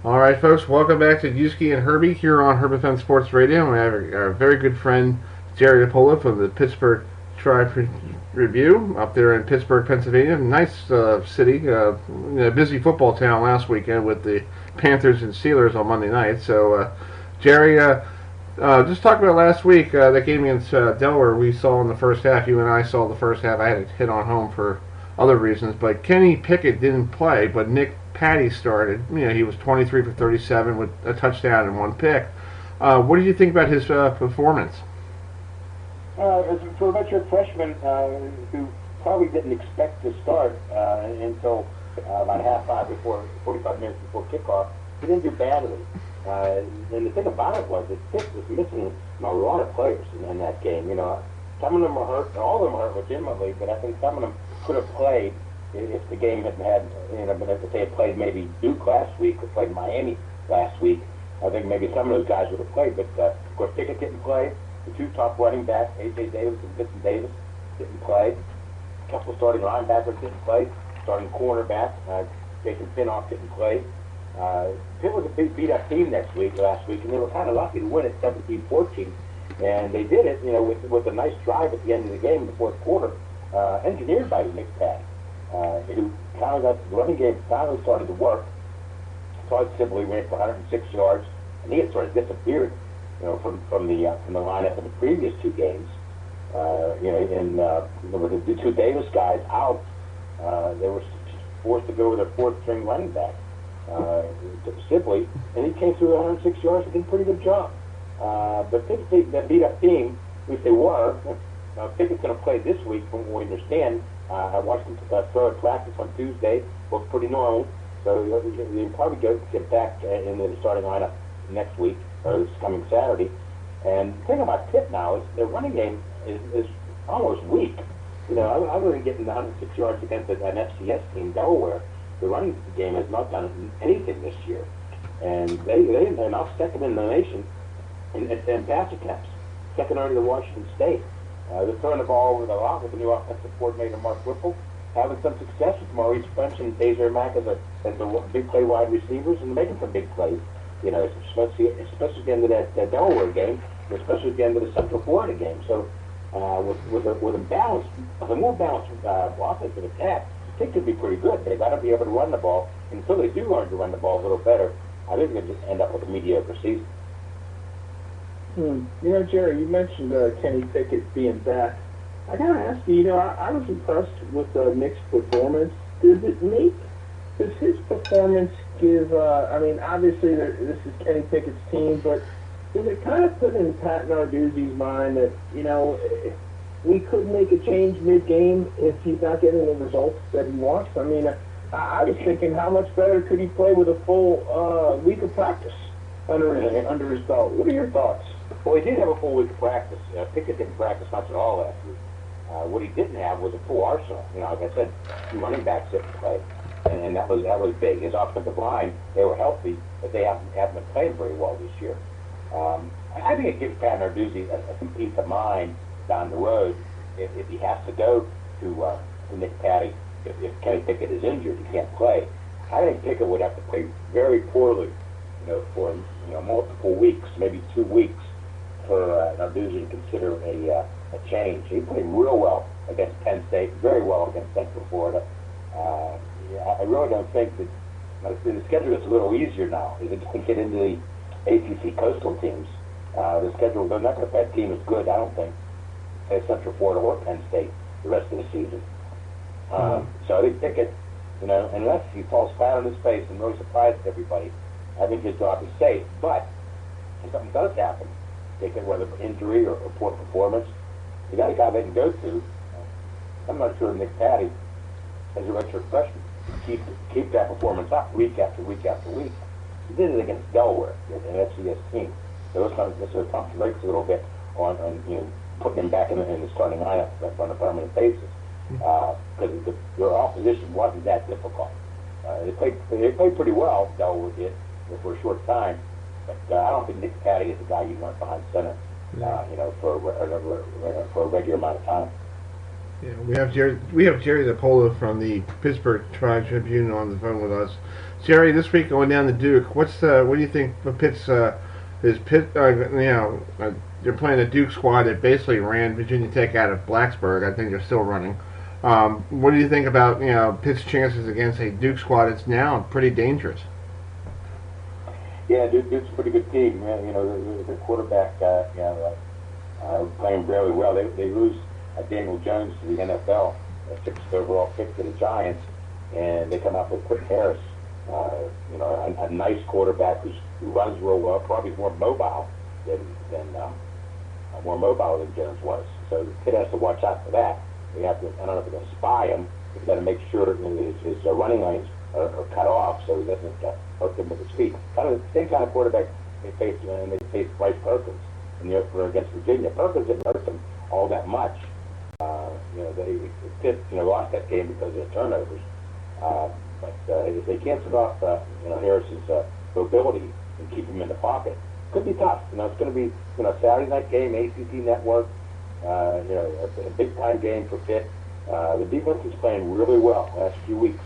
All right, folks, welcome back to Uski and Herbie here on HerbFM Sports Radio. We have our very good friend Jerry DiPolo from the Pittsburgh Tribune up there in Pittsburgh, Pennsylvania. Nice city, busy football town last weekend with the Panthers and Steelers on Monday night. So, Jerry, just talk about last week, that game against Delaware we saw in the first half. You and I saw the first half. I had to hit on home for other reasons, but Kenny Pickett didn't play, but Nick Patty started. He was 23 for 37 with a touchdown and one pick. What did you think about his performance? As for a redshirt freshman who probably didn't expect to start until about half five before 45 minutes before kickoff, he didn't do badly. And the thing about it was that Pitt was missing a lot of players in that game. Some of them were hurt, all of them were hurt legitimately, but I think some of them could have played if the game hadn't had, if they had played maybe Duke last week or played Miami last week. I think maybe some of those guys would have played, but of course Pickett didn't play. The two top running backs, A.J. Davis and Vincent Davis, didn't play. A couple of starting linebackers didn't play. Starting cornerback, Jason Pinnock didn't play. Pitt was a big beat-up team last week, and they were kind of lucky to win it 17-14. And they did it, with a nice drive at the end of the game in the fourth quarter, engineered by Nick Patty, who kind of got the running game finally started to work. Todd Sibley ran for 106 yards, and he had sort of disappeared, from the lineup in the previous two games. With the two Davis guys out, they were forced to go with their fourth-string running back, Sibley, and he came through 106 yards and did a pretty good job. But Pitt, that beat-up team, if they were, Pickett's going to play this week, from what we understand. I watched him throw at practice on Tuesday. Looked pretty normal. So he'll probably get back in the starting lineup next week, or this coming Saturday. And the thing about Pitt now is their running game is almost weak. Other than getting the 106 yards against an FCS team, Delaware, the running game has not done anything this year. And they're now second in the nation in pass attempts, second only to Washington State. They're throwing the ball over a lot with the new offensive coordinator, Mark Whipple, having some success with Maurice French and Deja Mack as the big play wide receivers, and making some big plays. Especially at the end of that Delaware game, and especially at the end of the Central Florida game. So, with a more balanced offensive attack, I think could be pretty good. They've got to be able to run the ball, and until they do learn to run the ball a little better, I think they're going to just end up with a mediocre season. Jerry, you mentioned Kenny Pickett being back. I gotta ask you, I was impressed with Nick's performance. Does his performance give, obviously this is Kenny Pickett's team, but does it kind of put in Pat Narduzzi's mind that, we could make a change mid-game if he's not getting the results that he wants? I was thinking, how much better could he play with a full week of practice under his belt? What are your thoughts? Well, he did have a full week of practice. Pickett didn't practice much at all last week. What he didn't have was a full arsenal. Like I said, two running backs didn't play. and that was big. His offensive line, they were healthy, but they haven't been playing very well this year. I think it gives Pat Narduzzi some peace of mind down the road if he has to go to Nick Patty. If Kenny Pickett is injured, he can't play. I think Pickett would have to play very poorly, for multiple weeks, maybe 2 weeks, for Narduzzi to consider a change. He played real well against Penn State, very well against Central Florida. I really don't think that the schedule is a little easier now. As they get into the ACC coastal teams, the schedule, they're not going to play a team as good, I don't think, as Central Florida or Penn State the rest of the season. So I think Pickett, unless he falls flat on his face and really surprises everybody, I think his job is safe. But if something does happen, whether injury or poor performance, you got a guy they can go to. I'm not sure Nick Patty, as a redshirt freshman, keep that performance up week after week after week. He did it against Delaware, an FCS team. So this sort of pumps the brakes a little bit on putting him back in the starting lineup on a permanent basis. Because their opposition wasn't that difficult. They played pretty well, Delaware did, for a short time. But I don't think Nick Patty is the guy you want behind center, for a regular amount of time. Yeah, we have Jerry DiPolo from the Pittsburgh Tribune on the phone with us. Jerry, this week going down to Duke, what do you think of Pitt's? They're playing a Duke squad that basically ran Virginia Tech out of Blacksburg. I think they're still running. What do you think about Pitt's chances against a Duke squad that's now pretty dangerous? Yeah, Duke's a pretty good team. The quarterback, playing really well. They lose Daniel Jones to the NFL, a 6th overall pick to the Giants, and they come out with Quentin Harris, a nice quarterback who runs real well, probably more mobile than Jones was. So the kid has to watch out for that. We have to. I don't know if they're going to spy him. We've got to make sure his running lanes are cut off so he doesn't hurt them with his feet. Kind of the same kind of quarterback they faced, and they faced Bryce Perkins in the opener against Virginia. Perkins didn't hurt them all that much. They lost that game because of the turnovers. But if they can't stop Harris's mobility and keep him in the pocket, it could be tough. It's going to be Saturday night game, ACC Network. A big time game for Pitt. The defense is playing really well the last few weeks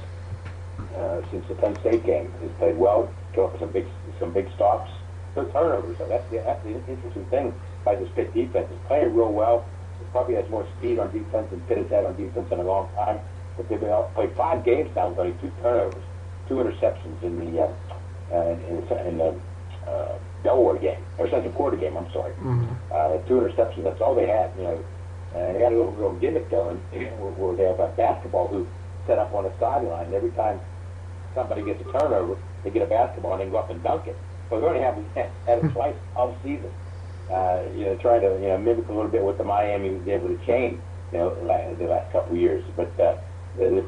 since the Penn State game. It's played well, come up with some big stops, no turnovers. So that's the interesting thing by this Pitt defense. It's playing real well. It probably has more speed on defense than Pitt has had on defense in a long time. But they've played 5 games now with only 2 turnovers, 2 interceptions in the Delaware game, or Central Florida game, I'm sorry. 2 interceptions, that's all they had, and they got a little gimmick going where they have a basketball hoop set up on the sideline, and every time somebody gets a turnover, they get a basketball and they go up and dunk it. So we already had it twice all season, trying to mimic a little bit what the Miami was able to change, the last couple of years. But the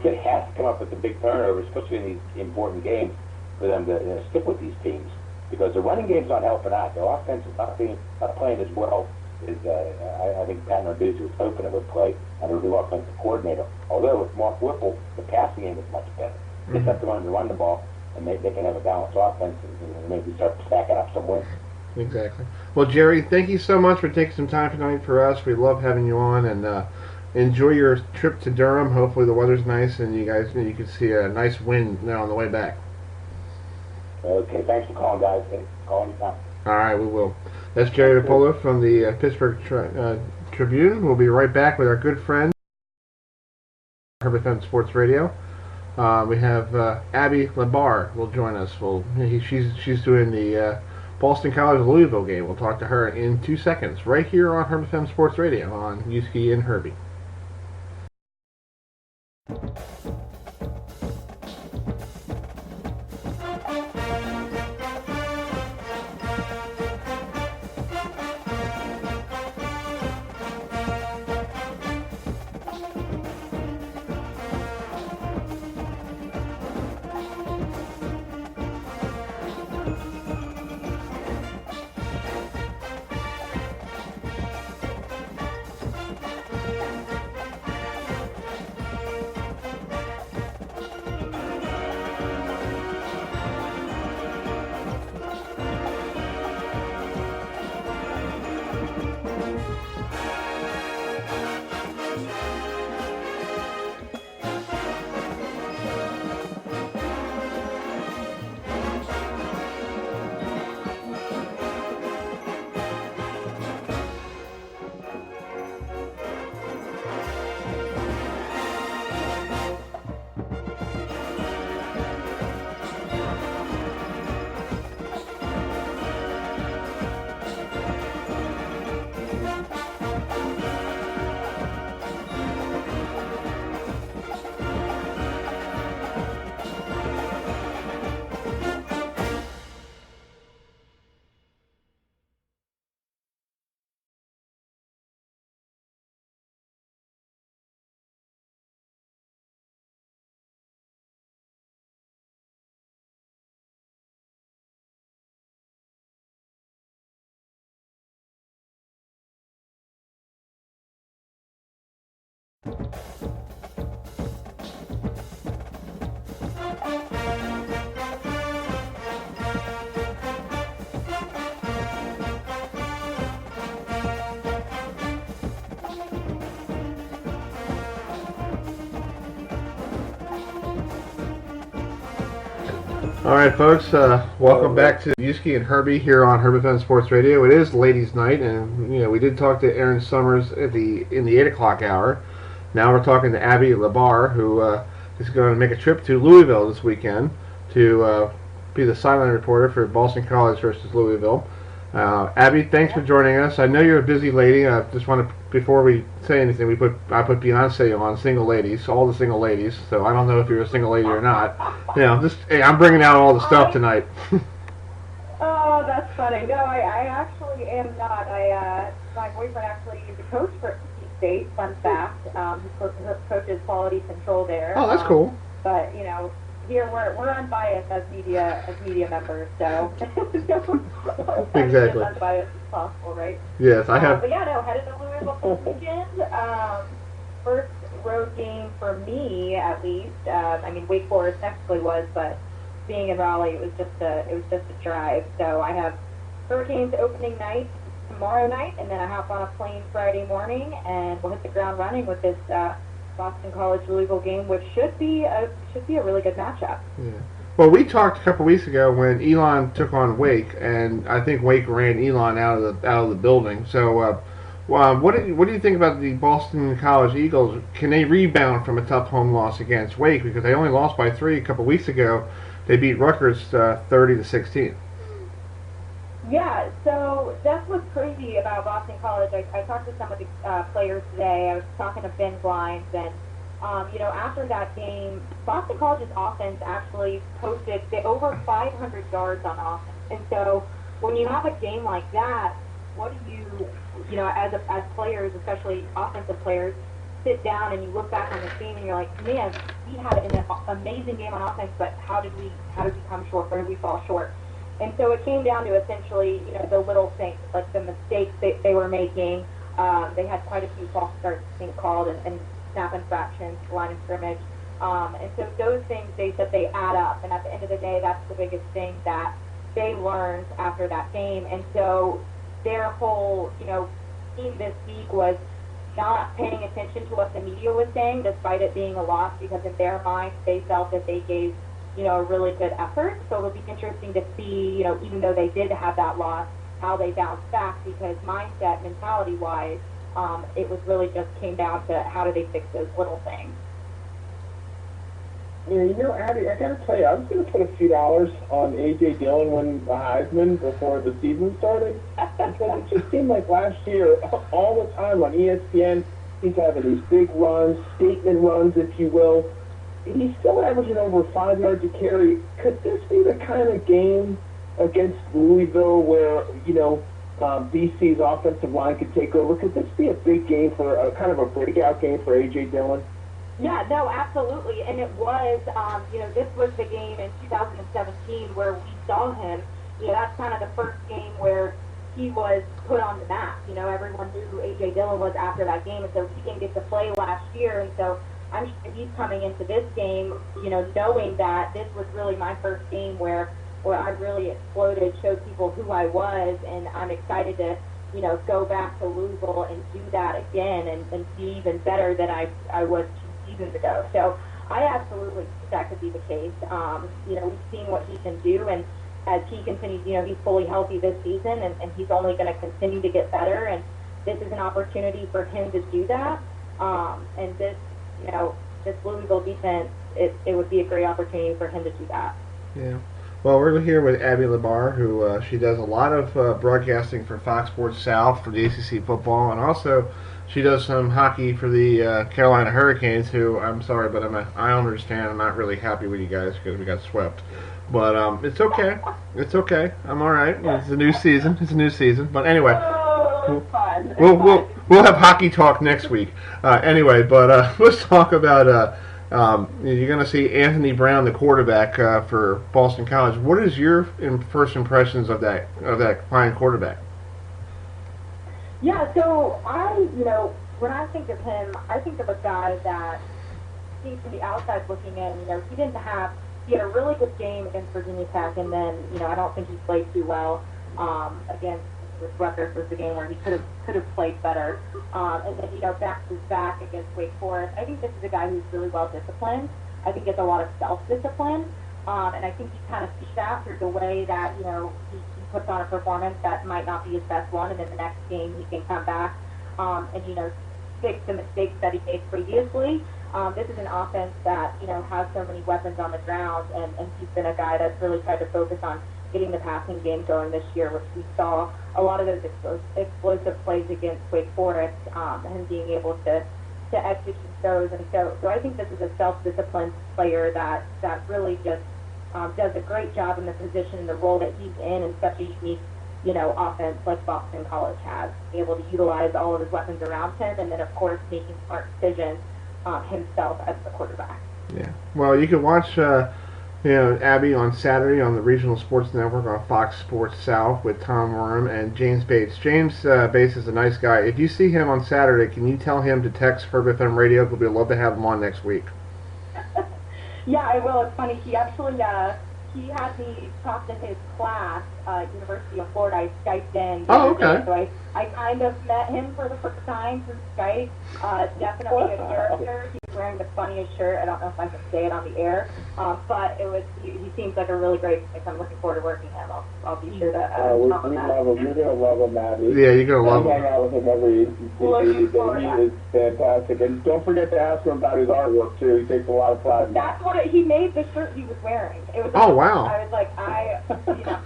kid has to come up with the big turnovers, especially in these important games, for them to stick with these teams. Because the running game's not helping out. The offense is not playing as well as I think Pat Narduzzi was hoping it would play under the new offensive coordinator. Although with Mark Whipple, the passing game is much better. They have to learn to run the ball, and they can have a balanced offense and maybe start stacking up some wins. Exactly. Well, Jerry, thank you so much for taking some time tonight for us. We love having you on, and enjoy your trip to Durham. Hopefully the weather's nice, and you can see a nice wind now on the way back. Okay, thanks for calling, guys. Call anytime. All right, we will. That's Jerry DiPolo from the Pittsburgh Tribune. We'll be right back with our good friend, HerbFM Sports Radio. We have Abby Labar will join us. She's doing the Boston College Louisville game. We'll talk to her in 2 seconds, right here on HerbFM Sports Radio on Uski and Herbie. All right, folks. Welcome back to Uski and Herbie here on HerbFM Sports Radio. It is Ladies' Night, and we did talk to Erin Summers in the 8 o'clock hour. Now we're talking to Abby Labar, who is going to make a trip to Louisville this weekend to be the sideline reporter for Boston College versus Louisville. Abby, thanks for joining us. I know you're a busy lady. I just want to, before we say anything, I put Beyonce on single ladies, all the single ladies. So I don't know if you're a single lady or not. Hey, I'm bringing out all the stuff tonight. Oh, that's funny. No, I actually am not. My boyfriend actually is a coach for NC State. Fun fact. He coaches quality control there. Oh, that's cool. But here we're unbiased as media members, so exactly as unbiased as possible, right? Yes, I have. But headed to Louisville this weekend. First road game for me, at least. Wake Forest technically was, but being in Raleigh, it was just a drive. So I have Hurricanes opening night tomorrow night, and then I hop on a plane Friday morning, and we'll hit the ground running with this Boston College Louisville game, which should be a really good matchup. Yeah. Well, we talked a couple weeks ago when Elon took on Wake, and I think Wake ran Elon out of the building. So, what do you think about the Boston College Eagles? Can they rebound from a tough home loss against Wake, because they only lost by 3 a couple weeks ago? They beat Rutgers 30-16. Yeah, so that's what's crazy about Boston College. I talked to some of the players today. I was talking to Ben Blinds, and after that game, Boston College's offense actually posted over 500 yards on offense. And so when you have a game like that, what do you as players, especially offensive players, sit down and you look back on this game and you're like, man, we had an amazing game on offense, but how did we come short? Where did we fall short? And so it came down to essentially, the little things, like the mistakes they were making. They had quite a few false starts being called and snap infractions, line of scrimmage. And so those things, they said they add up. And at the end of the day, that's the biggest thing that they learned after that game. And so their whole, team this week was not paying attention to what the media was saying, despite it being a loss, because in their minds, they felt that they gave a really good effort. So it'll be interesting to see, even though they did have that loss, how they bounced back, because mindset, mentality-wise, it was really just came down to how do they fix those little things. Yeah, Abby, I gotta tell you, I was gonna put a few dollars on A.J. Dillon winning the Heisman before the season started, because it just seemed like last year, all the time on ESPN, he's having these big runs, statement runs, if you will. He's still averaging over 5 yards a carry. Could this be the kind of game against Louisville where, BC's offensive line could take over? Could this be a big game for a kind of a breakout game for A.J. Dillon? Yeah, no, absolutely. And it was, this was the game in 2017 where we saw him. That's kind of the first game where he was put on the map. Everyone knew who A.J. Dillon was after that game, and so he didn't get to play last year. And so I'm sure he's coming into this game, knowing that this was really my first game where I really exploded, showed people who I was, and I'm excited to, go back to Louisville and do that again and be even better than I was 2 seasons ago. So I absolutely think that could be the case. We've seen what he can do, and as he continues, he's fully healthy this season, and he's only going to continue to get better, and this is an opportunity for him to do that. And this Louisville defense, it would be a great opportunity for him to do that. Yeah. Well, we're here with Abby Labar, who she does a lot of broadcasting for Fox Sports South for the ACC football, and also she does some hockey for the Carolina Hurricanes, who, I'm sorry, but I understand I'm not really happy with you guys because we got swept. But it's okay. It's okay. I'm all right. It's a new season. But anyway, we'll have hockey talk next week. Anyway, but let's talk about you're going to see Anthony Brown, the quarterback for Boston College. What is your first impressions of that fine quarterback? Yeah, so I, when I think of him, I think of a guy that seems from the outside looking in, he had a really good game against Virginia Tech, and then, I don't think he played too well against Rutgers was the game where he could have played better. And then, back to back against Wake Forest. I think this is a guy who's really well disciplined. I think he has a lot of self-discipline. And I think you kind of see that through the way that, he puts on a performance that might not be his best one, and then the next game he can come back and, fix the mistakes that he made previously. This is an offense that, has so many weapons on the ground, and he's been a guy that's really tried to focus on getting the passing game going this year, which we saw a lot of those explosive plays against Wake Forest, and being able to execute those. And so I think this is a self-disciplined player that really just does a great job in the position and the role that he's in such a unique, offense like Boston College has, able to utilize all of his weapons around him, and then, of course, making smart decisions himself as the quarterback. Yeah. Well, you can watch Abby on Saturday on the Regional Sports Network on Fox Sports South with Tom Worm and James Bates. James Bates is a nice guy. If you see him on Saturday, can you tell him to text HerbFM Radio? Because we'd love to have him on next week. Yeah, I will. It's funny. He actually he had me talk to his class at University of Florida. I Skyped in. Oh, okay. So I kind of met him for the first time through Skype. Definitely a character. He's wearing the funniest shirt. I don't know if I can say it on the air, but he seems like a really great guy. I'm looking forward to working with him. I'll be sure to talk we about love him. You're gonna love him, Abby. Yeah, you're gonna love him. Hang out with him every ACC. He is fantastic. And don't forget to ask him about his artwork too. He takes a lot of pride in that. That's what he made the shirt he was wearing. It was. Oh, wow. I was like, I'm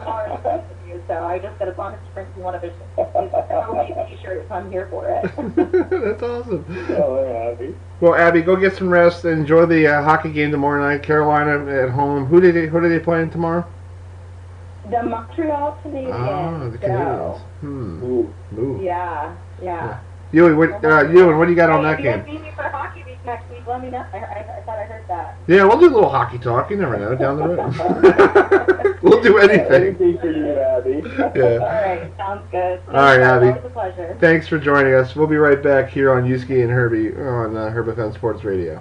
already impressed with you, so I just got a bonus to print one of his t-shirts. I'm here for it. That's awesome. Oh, Abby. Well, Abby, go get some rest. Enjoy the hockey game tomorrow night. Carolina at home. Who are they playing tomorrow? The Montreal Canadiens. Oh, the Canadiens. Ooh. Yeah. Ewan, what do you got on that game? If you need me for Hockey Week next week, let me know. I thought I heard that. Yeah, we'll do a little hockey talk. You never know, down the road. We'll do anything. Anything for you, Abby. Yeah. All right, sounds good. All right, Abby. Always a pleasure. Thanks for joining us. We'll be right back here on Uski and Herbie on HerbFM Sports Radio.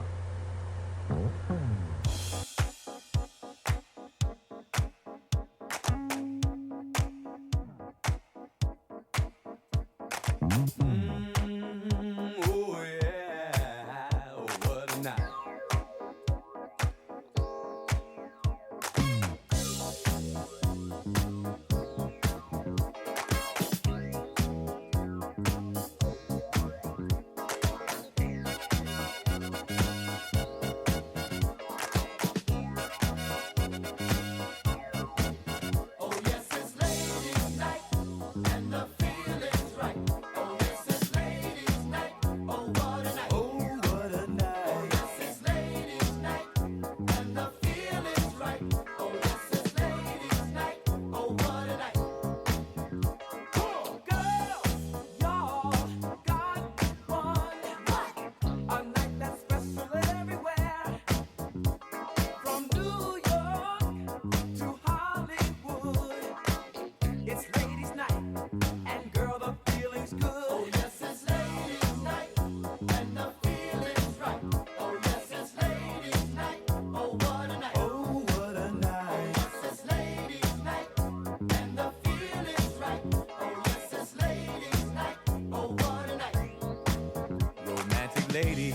Lady,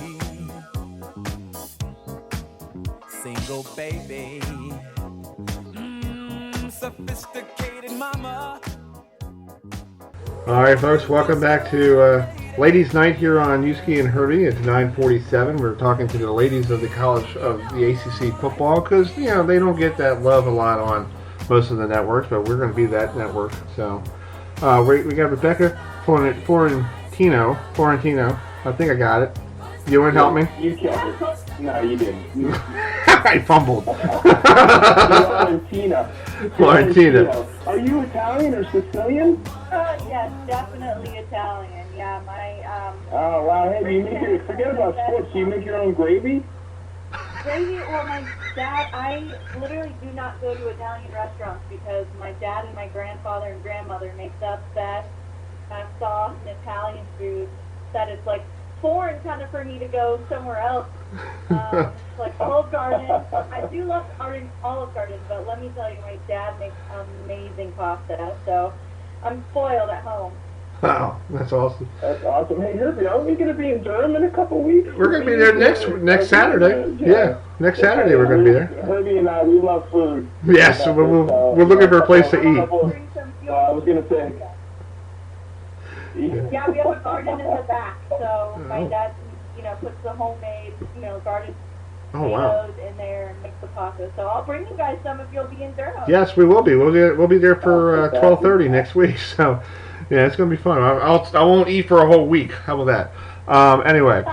single baby, sophisticated mama. All right, folks, welcome back to Ladies' Night here on Uski and Herbie. It's 9:47. We're talking to the ladies of the College of the ACC Football because, they don't get that love a lot on most of the networks, but we're going to be that network. So we got Rebecca Florentino. I think I got it. You want to help me? You killed it. No, you didn't. I fumbled. Florentina. Are you Italian or Sicilian? Yes, definitely Italian. Yeah, Oh wow! Hey, forget about sports. Do you make your own gravy? Gravy? Well, my dad. I literally do not go to Italian restaurants because my dad and my grandfather and grandmother make the best sauce and Italian food. That is like foreign kind of for me to go somewhere else, like Olive Garden. I do love Olive Garden, but let me tell you, my dad makes amazing pasta, so I'm spoiled at home. Wow, that's awesome. That's awesome. Hey, Herbie, aren't we going to be in Durham in a couple weeks? We're going to be there next Saturday. Yeah, next Saturday we're going to be there. Herbie and I, we love food. Yes, we're looking for a place to eat. I was going to say. Yeah, we have a garden in the back, so my dad, puts the homemade, garden tomatoes in there and makes the pasta. So I'll bring you guys some if you'll be in Durham. Yes, we will be. We'll be there for 12:30 next week. So, yeah, it's going to be fun. I won't eat for a whole week. How about that? Anyway.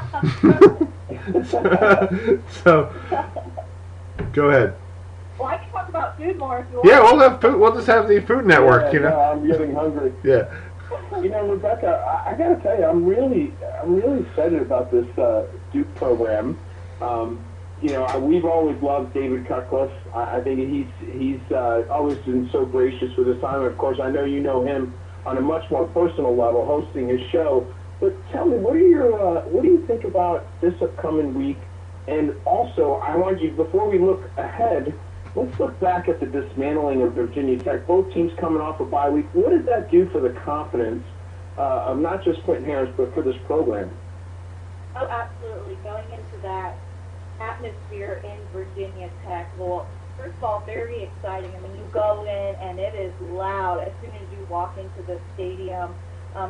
so, go ahead. Well, I can talk about food more if you want. Yeah, we'll have food. We'll just have the Food Network. I'm getting hungry. Yeah. Rebecca, I got to tell you, I'm really excited about this Duke program. We've always loved David Cutcliffe. I think he's always been so gracious with his time. Of course, I know you know him on a much more personal level, hosting his show. But tell me, what do you think about this upcoming week? And also, I want you, before we look ahead, let's look back at the dismantling of Virginia Tech. Both teams coming off a bye week. What does that do for the confidence of not just Quentin Harris, but for this program? Oh, absolutely. Going into that atmosphere in Virginia Tech, well, first of all, very exciting. I mean, you go in and it is loud as soon as you walk into the stadium.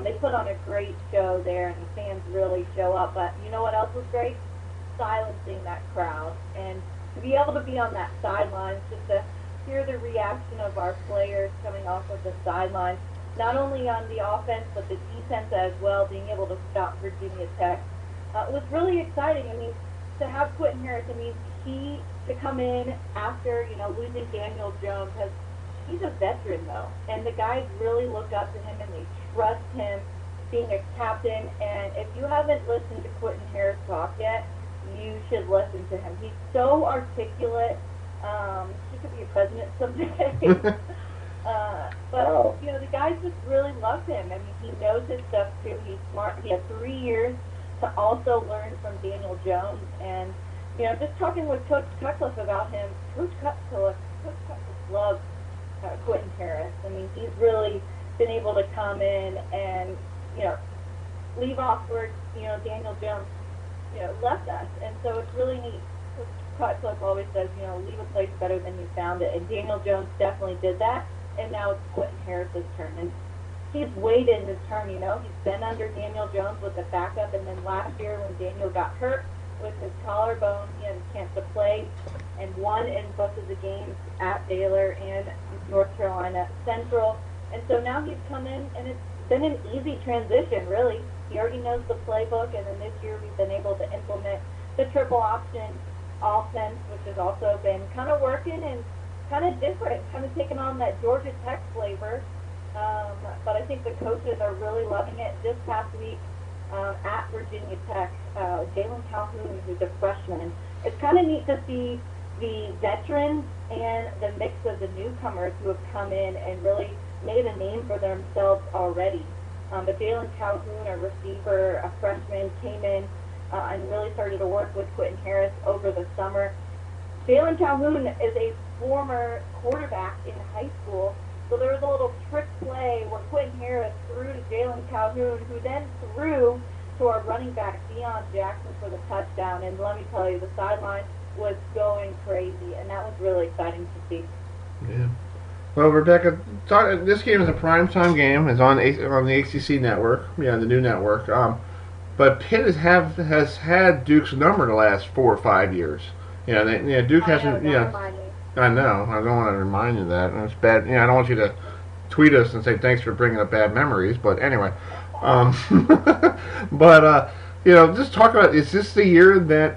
They put on a great show there, and the fans really show up. But you know what else was great? Silencing that crowd. And to be able to be on that sideline, just to hear the reaction of our players coming off of the sideline, not only on the offense, but the defense as well, being able to stop Virginia Tech, was really exciting. I mean, to have Quentin Harris, to come in after, losing Daniel Jones, he's a veteran, though. And the guys really look up to him, and they trust him being a captain. And if you haven't listened to Quentin Harris talk yet, you should listen to him. He's so articulate. He could be a president someday. But the guys just really love him. I mean, he knows his stuff, too. He's smart. He had 3 years to also learn from Daniel Jones. And, just talking with Coach Cutcliffe about him, Coach Cutcliffe loves Quentin Harris. I mean, he's really been able to come in and, leave off where, Daniel Jones, left us. And so it's really neat. Coach Cutcliffe always says, leave a place better than you found it. And Daniel Jones definitely did that. And now it's Quentin Harris's turn. And he's waited his turn, He's been under Daniel Jones with the backup. And then last year when Daniel got hurt with his collarbone, he had a chance to play and won in both of the games at Baylor and North Carolina Central. And so now he's come in, and it's been an easy transition, really. He already knows the playbook, and then this year we've been able to implement the triple option offense, which has also been kind of working and kind of different, kind of taking on that Georgia Tech flavor. But I think the coaches are really loving it. This past week at Virginia Tech, Jalen Calhoun, who's a freshman, it's kind of neat to see the veterans and the mix of the newcomers who have come in and really made a name for themselves already. But Jalen Calhoun, a receiver, a freshman, came in and really started to work with Quentin Harris over the summer. Jalen Calhoun is a former quarterback in high school, so there was a little trick play where Quentin Harris threw to Jalen Calhoun, who then threw to our running back, Deion Jackson, for the touchdown. And let me tell you, the sideline was going crazy, and that was really exciting to see. Yeah. Well, Rebecca, this game is a primetime game. It's on the ACC network, the new network. But Pitt has had Duke's number the last 4 or 5 years. Duke hasn't. I know. I don't want to remind you of that. It's bad. I don't want you to tweet us and say thanks for bringing up bad memories. But anyway, just talk about, is this the year that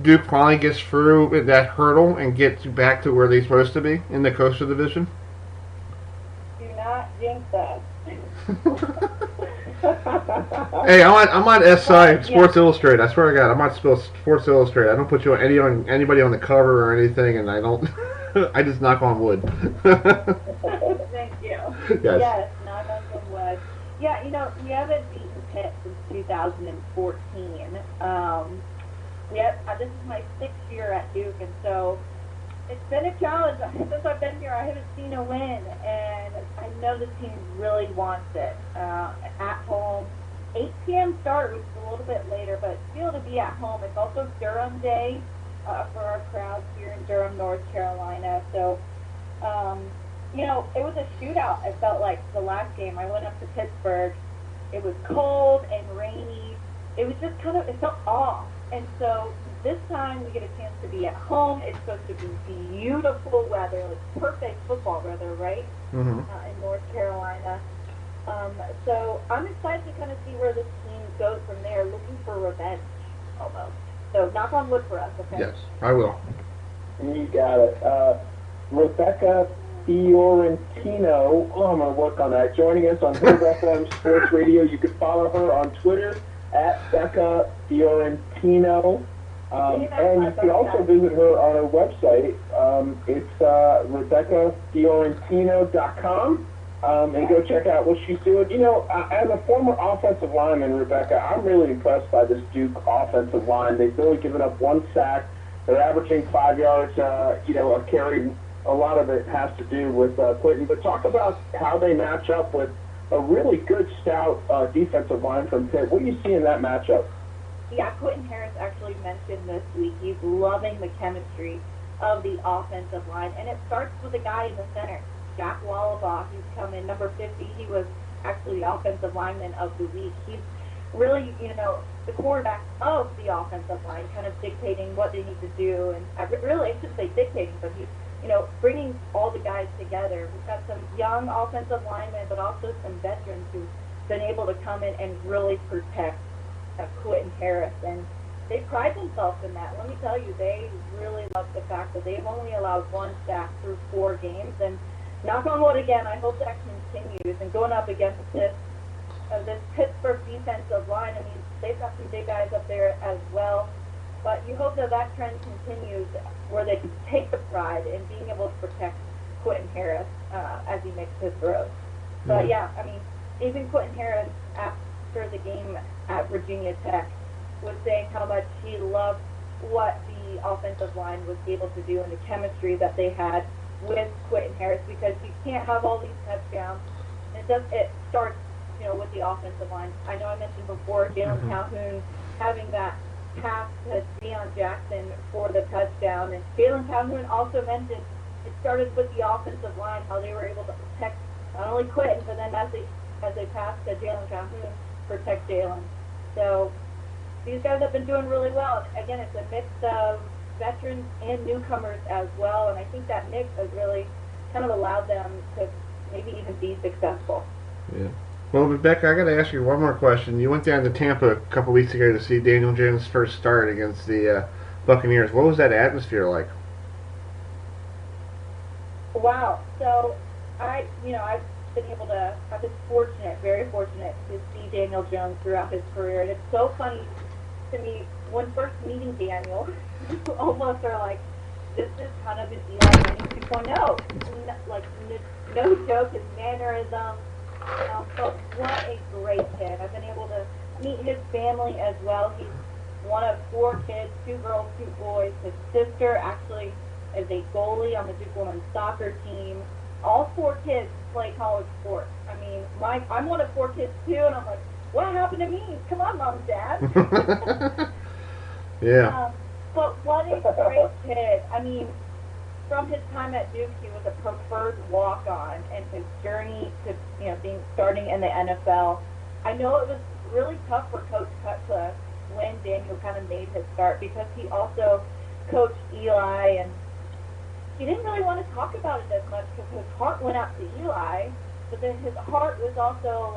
Duke finally gets through that hurdle and gets back to where they're supposed to be in the Coastal Division? Do not jinx that. Hey, I'm on SI Sports Illustrated. I swear to God, I'm on Sports Illustrated. I don't put you on anybody on the cover or anything, and I don't. I just knock on wood. Thank you. Yes. Yes, knock on some wood. Yeah, we haven't beaten Pitt since 2014. This is my 6th year at Duke, and so it's been a challenge. Since I've been here, I haven't seen a win, and I know the team really wants it. At home, 8 p.m. start, which is a little bit later, but to be able to be at home. It's also Durham Day for our crowd here in Durham, North Carolina. So, it was a shootout. It felt like the last game. I went up to Pittsburgh. It was cold and rainy. It was just it felt off. And so this time we get a chance to be at home. It's supposed to be beautiful weather, like perfect football weather, right? Mm-hmm. In North Carolina. So I'm excited to kind of see where this team goes from there, looking for revenge, almost. So knock on wood for us, okay? Yes, I will. You got it. Rebecca Fiorentino, I'm going to work on that, joining us on HerbFM Sports Radio. You can follow her on Twitter at Becca Fiorentino. And you can also visit her on her website. It's RebeccaFiorentino.com. And go check out what she's doing. As a former offensive lineman, Rebecca, I'm really impressed by this Duke offensive line. They've only given up 1 sack. They're averaging 5 yards, a carry. A lot of it has to do with Quentin. But talk about how they match up with a really good, stout defensive line from Pitt. What do you see in that matchup? Yeah, Quentin Harris actually mentioned this week he's loving the chemistry of the offensive line. And it starts with a guy in the center. Jack Wallabaugh, he's come in number 50. He was actually the offensive lineman of the week. He's really, the quarterback of the offensive line, kind of dictating what they need to do. And I should say dictating, but he's, bringing all the guys together. We've got some young offensive linemen, but also some veterans who've been able to come in and really protect Quentin Harris. And they pride themselves in that. Let me tell you, they really love the fact that they've only allowed 1 sack through 4 games. And knock on wood again, I hope that continues. And going up against this Pittsburgh defensive line, they've got some big guys up there as well. But you hope that trend continues where they can take the pride in being able to protect Quentin Harris as he makes his throws. But even Quentin Harris after the game at Virginia Tech was saying how much he loved what the offensive line was able to do and the chemistry that they had with Quentin Harris, because you can't have all these touchdowns. It starts, with the offensive line. I know I mentioned before Jalen Calhoun having that pass to Deion Jackson for the touchdown, and Jalen Calhoun also mentioned it started with the offensive line, how they were able to protect not only Quentin, but then as they passed to Jalen Calhoun, protect Jalen. So these guys have been doing really well. Again, it's a mix of veterans and newcomers as well, and I think that mix has really kind of allowed them to maybe even be successful. Yeah. Well, Rebecca, I got to ask you one more question. You went down to Tampa a couple weeks ago to see Daniel Jones' first start against the Buccaneers. What was that atmosphere like? Wow. So I've been fortunate, very fortunate, to see Daniel Jones throughout his career, and it's so funny to me when first meeting Daniel. You almost are like, this is kind of an Eli Manning 2.0. Like, no joke, his mannerisms. But what a great kid. I've been able to meet his family as well. He's one of 4 kids, 2 girls, 2 boys. His sister actually is a goalie on the Duke women's soccer team. All 4 kids play college sports. I'm one of 4 kids too, and I'm like, what happened to me? Come on, Mom and Dad. Yeah. But what a great kid. From his time at Duke, he was a preferred walk-on, and his journey to starting in the NFL. I know it was really tough for Coach Cutcliffe when Daniel kind of made his start, because he also coached Eli, and he didn't really want to talk about it as much because his heart went out to Eli, but then his heart was also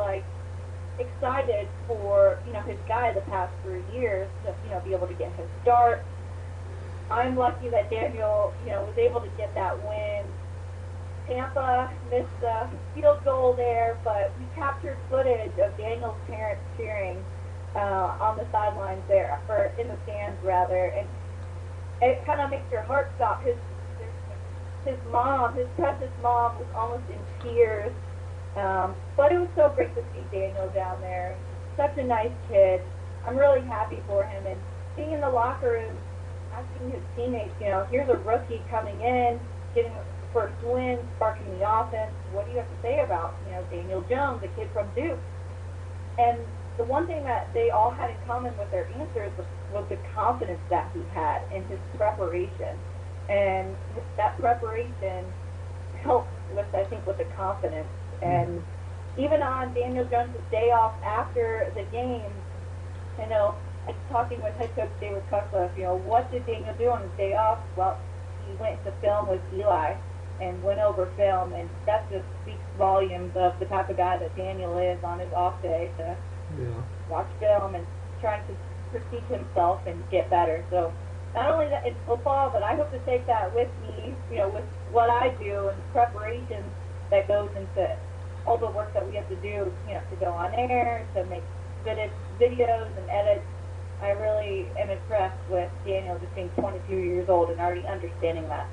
excited for his guy the past 3 years to be able to get his start. I'm lucky that Daniel, was able to get that win. Tampa missed a field goal there, but we captured footage of Daniel's parents cheering on the sidelines there, or in the stands rather, and it kind of makes your heart stop. His mom, his precious mom, was almost in tears. But it was so great to see Daniel down there. such a nice kid. I'm really happy for him. And being in the locker room, asking his teammates, here's a rookie coming in, getting a first win, sparking the offense. What do you have to say about, Daniel Jones, the kid from Duke? And the one thing that they all had in common with their answers was the confidence that he had in his preparation. And that preparation helped with the confidence. And even on Daniel Jones' day off after the game, I was talking with head coach David Cutcliffe, what did Daniel do on his day off? Well, he went to film with Eli and went over film, and that just speaks volumes of the type of guy that Daniel is on his off day to watch film and trying to critique himself and get better. So not only that it's football, but I hope to take that with me, with what I do and the preparation that goes into all the work that we have to do, to go on air, to make videos and edits. I really am impressed with Daniel just being 22 years old and already understanding that.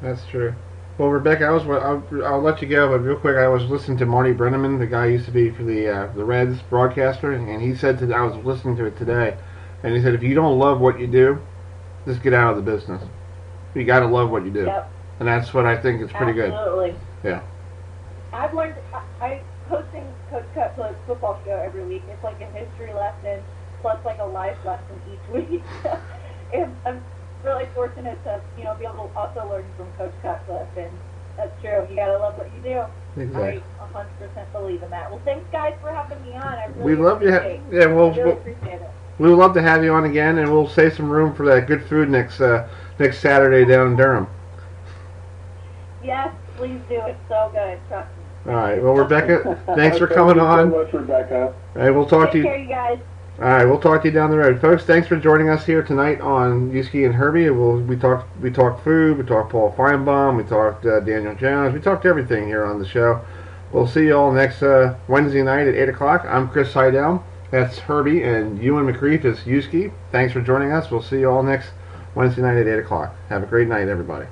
That's true. Well, Rebecca, I'll let you go, but real quick, I was listening to Marty Brenneman, the guy who used to be for the Reds broadcaster, and he said I was listening to it today, and he said, if you don't love what you do, just get out of the business. You got to love what you do. Yep. And that's what I think is pretty good. Absolutely. Yeah. I've learned, I hosting Coach Cutcliffe's football show every week. It's like a history lesson plus like a life lesson each week. And I'm really fortunate to, be able to also learn from Coach Cutcliffe, and that's true. You gotta love what you do. Exactly. I 100% believe in that. Well, thanks guys for having me on. I really We love you. appreciate it. Yeah, I really appreciate it. we would love to have you on again, and we'll save some room for that good food next Saturday down in Durham. Yes, please do. It's so good. Trust me. All right. Well, Rebecca, thanks for coming on. Thank you so much, Rebecca. Hey, we'll talk to Take you. care, you guys. All right, we'll talk to you down the road, folks. Thanks for joining us here tonight on Uski and Herbie. We talked food, we talked Paul Feinbaum, we talked Daniel Jones, we talked everything here on the show. We'll see you all next Wednesday night at 8 o'clock. I'm Chris Seidel. That's Herbie, and Ewan McCreef is Uski. Thanks for joining us. We'll see you all next Wednesday night at 8 o'clock. Have a great night, everybody.